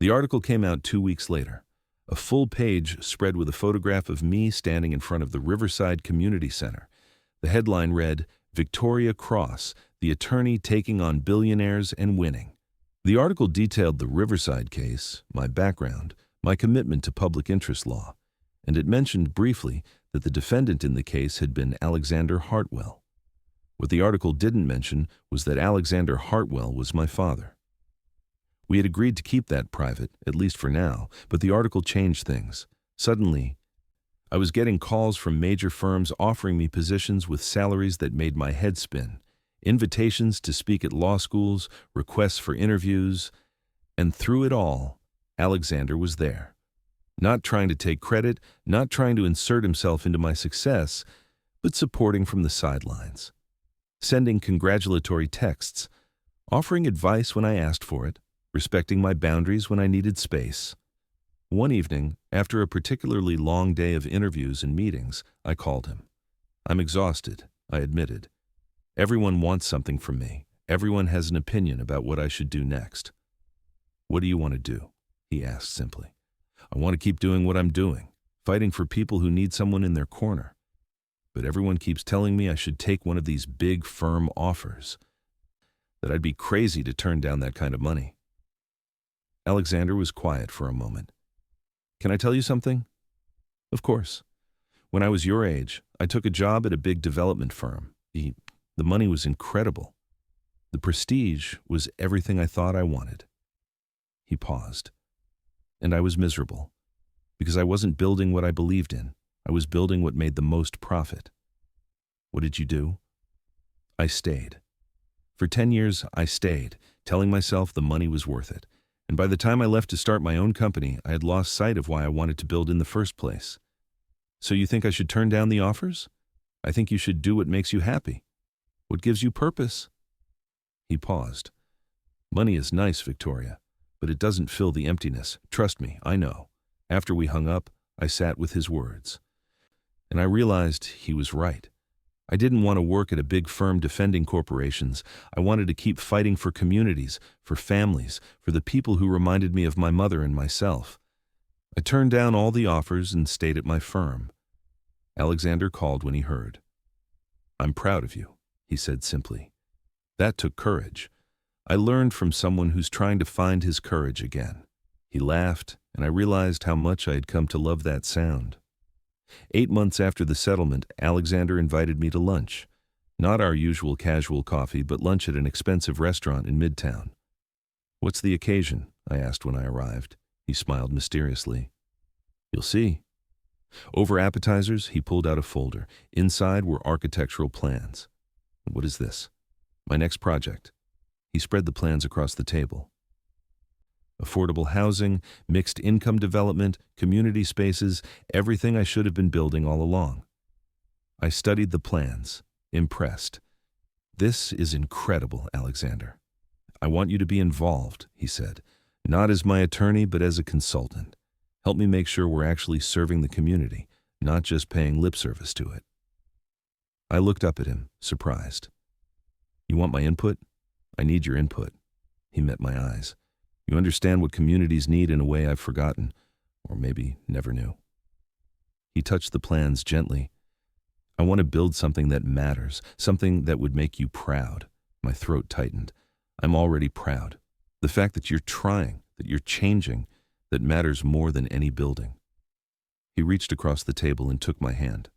The article came out 2 weeks later. A full page spread with a photograph of me standing in front of the Riverside Community Center. The headline read, "Victoria Cross, the attorney taking on billionaires and winning." The article detailed the Riverside case, my background, my commitment to public interest law, and it mentioned briefly that the defendant in the case had been Alexander Hartwell. What the article didn't mention was that Alexander Hartwell was my father. We had agreed to keep that private, at least for now, but the article changed things. Suddenly, I was getting calls from major firms offering me positions with salaries that made my head spin, invitations to speak at law schools, requests for interviews, and through it all, Alexander was there. Not trying to take credit, not trying to insert himself into my success, but supporting from the sidelines. Sending congratulatory texts, offering advice when I asked for it, respecting my boundaries when I needed space. One evening, after a particularly long day of interviews and meetings, I called him. I'm exhausted, I admitted. Everyone wants something from me. Everyone has an opinion about what I should do next. What do you want to do? He asked simply. I want to keep doing what I'm doing, fighting for people who need someone in their corner. But everyone keeps telling me I should take one of these big firm offers, that I'd be crazy to turn down that kind of money. Alexander was quiet for a moment. Can I tell you something? Of course. When I was your age, I took a job at a big development firm. The money was incredible. The prestige was everything I thought I wanted. He paused. And I was miserable, because I wasn't building what I believed in. I was building what made the most profit. What did you do? I stayed. For 10 years, I stayed, telling myself the money was worth it. And by the time I left to start my own company, I had lost sight of why I wanted to build in the first place. So you think I should turn down the offers? I think you should do what makes you happy. What gives you purpose? He paused. Money is nice, Victoria, but it doesn't fill the emptiness. Trust me, I know. After we hung up, I sat with his words. And I realized he was right. I didn't want to work at a big firm defending corporations. I wanted to keep fighting for communities, for families, for the people who reminded me of my mother and myself. I turned down all the offers and stayed at my firm. Alexander called when he heard. I'm proud of you, he said simply. That took courage. I learned from someone who's trying to find his courage again. He laughed, and I realized how much I had come to love that sound. 8 months after the settlement, Alexander invited me to lunch. Not our usual casual coffee, but lunch at an expensive restaurant in Midtown. What's the occasion? I asked when I arrived. He smiled mysteriously. You'll see. Over appetizers, he pulled out a folder. Inside were architectural plans. What is this? My next project. He spread the plans across the table. Affordable housing, mixed income development, community spaces, everything I should have been building all along. I studied the plans, impressed. This is incredible, Alexander. I want you to be involved, he said, not as my attorney, but as a consultant. Help me make sure we're actually serving the community, not just paying lip service to it. I looked up at him, surprised. You want my input? I need your input. He met my eyes. You understand what communities need in a way I've forgotten, or maybe never knew. He touched the plans gently. I want to build something that matters, something that would make you proud. My throat tightened. I'm already proud. The fact that you're trying, that you're changing, that matters more than any building. He reached across the table and took my hand.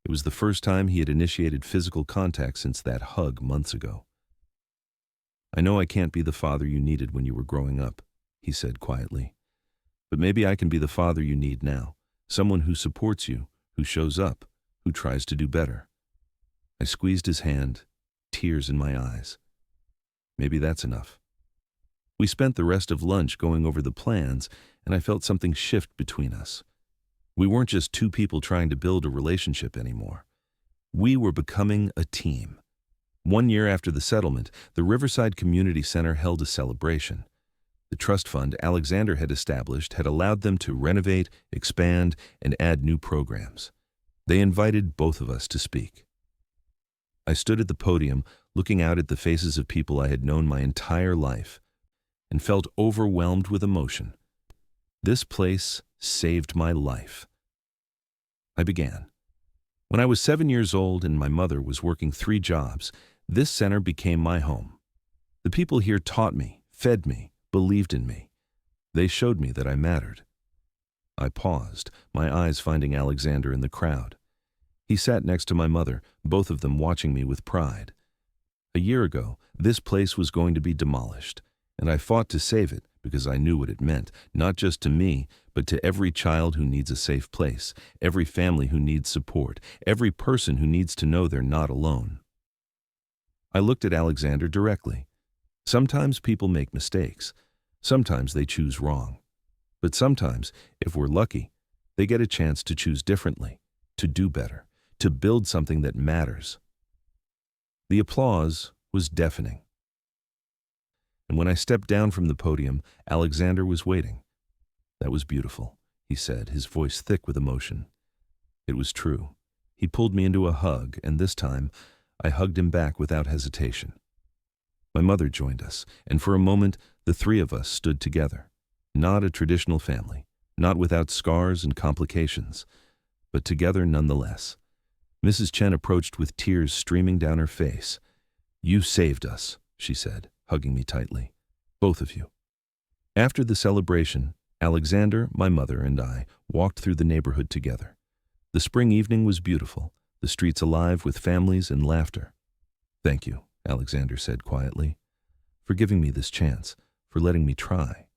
It was the first time he had initiated physical contact since that hug months ago. I know I can't be the father you needed when you were growing up, he said quietly. But maybe I can be the father you need now, someone who supports you, who shows up, who tries to do better. I squeezed his hand, tears in my eyes. Maybe that's enough. We spent the rest of lunch going over the plans, and I felt something shift between us. We weren't just two people trying to build a relationship anymore. We were becoming a team. 1 year after the settlement, the Riverside Community Center held a celebration. The trust fund Alexander had established had allowed them to renovate, expand, and add new programs. They invited both of us to speak. I stood at the podium, looking out at the faces of people I had known my entire life, and felt overwhelmed with emotion. This place saved my life. I began. When I was 7 years old and my mother was working 3 jobs, this center became my home. The people here taught me, fed me, believed in me. They showed me that I mattered. I paused, my eyes finding Alexander in the crowd. He sat next to my mother, both of them watching me with pride. A year ago, this place was going to be demolished, and I fought to save it because I knew what it meant, not just to me, but to every child who needs a safe place, every family who needs support, every person who needs to know they're not alone. I looked at Alexander directly. Sometimes people make mistakes. Sometimes they choose wrong. But sometimes, if we're lucky, they get a chance to choose differently, to do better, to build something that matters. The applause was deafening. And when I stepped down from the podium, Alexander was waiting. "That was beautiful," he said, his voice thick with emotion. It was true. He pulled me into a hug, and this time, I hugged him back without hesitation. My mother joined us, and for a moment, the 3 of us stood together. Not a traditional family, not without scars and complications, but together nonetheless. Mrs. Chen approached with tears streaming down her face. "You saved us," she said, hugging me tightly. "Both of you." After the celebration, Alexander, my mother, and I walked through the neighborhood together. The spring evening was beautiful, the streets alive with families and laughter. "Thank you," Alexander said quietly, "for giving me this chance, for letting me try."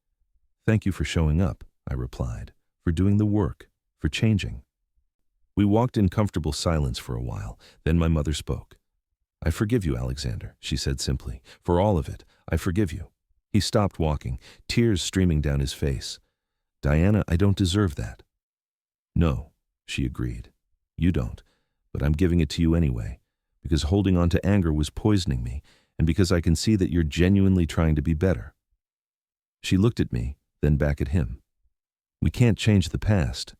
"Thank you for showing up," I replied, "for doing the work, for changing." We walked in comfortable silence for a while, then my mother spoke. "I forgive you, Alexander," she said simply. "For all of it, I forgive you." He stopped walking, tears streaming down his face. "Diana, I don't deserve that." "No," she agreed. "You don't, but I'm giving it to you anyway, because holding on to anger was poisoning me, and because I can see that you're genuinely trying to be better." She looked at me, then back at him. "We can't change the past,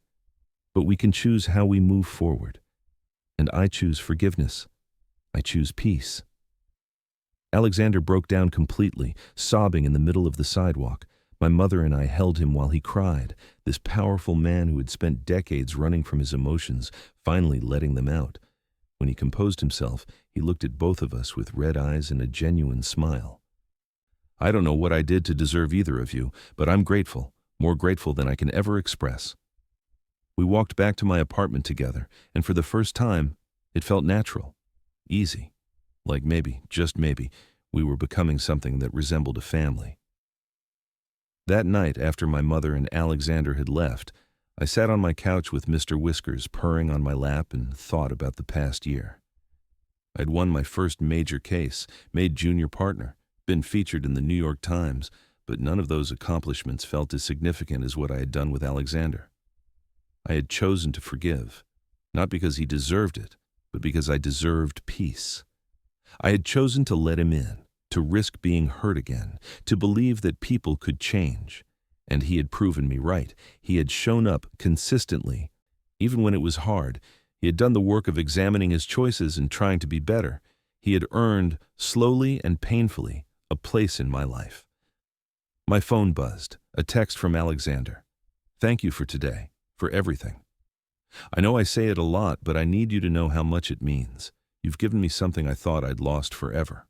but we can choose how we move forward. And I choose forgiveness. I choose peace." Alexander broke down completely, sobbing in the middle of the sidewalk. My mother and I held him while he cried, this powerful man who had spent decades running from his emotions, finally letting them out. When he composed himself, he looked at both of us with red eyes and a genuine smile. "I don't know what I did to deserve either of you, but I'm grateful, more grateful than I can ever express." We walked back to my apartment together, and for the first time, it felt natural, easy, like maybe, just maybe, we were becoming something that resembled a family. That night, after my mother and Alexander had left, I sat on my couch with Mr. Whiskers purring on my lap and thought about the past year. I'd won my first major case, made junior partner, been featured in the New York Times, but none of those accomplishments felt as significant as what I had done with Alexander. I had chosen to forgive, not because he deserved it, but because I deserved peace. I had chosen to let him in, to risk being hurt again, to believe that people could change. And he had proven me right. He had shown up consistently. Even when it was hard, he had done the work of examining his choices and trying to be better. He had earned, slowly and painfully, a place in my life. My phone buzzed, a text from Alexander. "Thank you for today, for everything. I know I say it a lot, but I need you to know how much it means. You've given me something I thought I'd lost forever."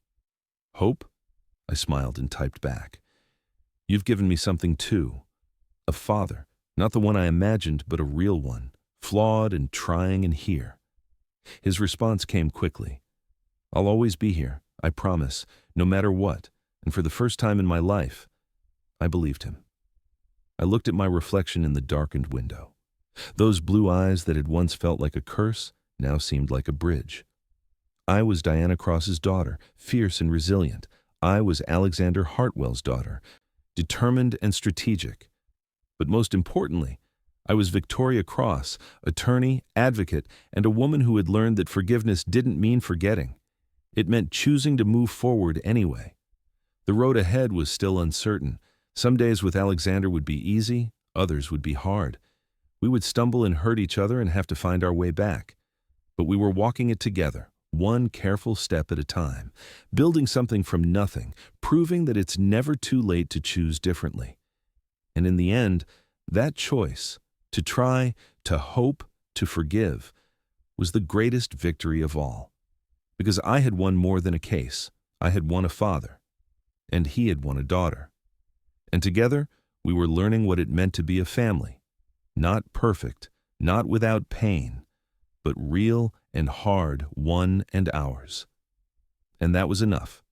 "Hope?" I smiled and typed back. "You've given me something too. A father, not the one I imagined, but a real one, flawed and trying and here." His response came quickly. "I'll always be here, I promise, no matter what, and for the first time in my life, I believed him." I looked at my reflection in the darkened window. Those blue eyes that had once felt like a curse now seemed like a bridge. I was Diana Cross's daughter, fierce and resilient. I was Alexander Hartwell's daughter, determined and strategic. But most importantly, I was Victoria Cross, attorney, advocate, and a woman who had learned that forgiveness didn't mean forgetting. It meant choosing to move forward anyway. The road ahead was still uncertain. Some days with Alexander would be easy, others would be hard. We would stumble and hurt each other and have to find our way back. But we were walking it together, one careful step at a time, building something from nothing, proving that it's never too late to choose differently. And in the end, that choice, to try, to hope, to forgive, was the greatest victory of all. Because I had won more than a case. I had won a father. And he had won a daughter. And together, we were learning what it meant to be a family. Not perfect, not without pain, but real and hard, one and ours. And that was enough.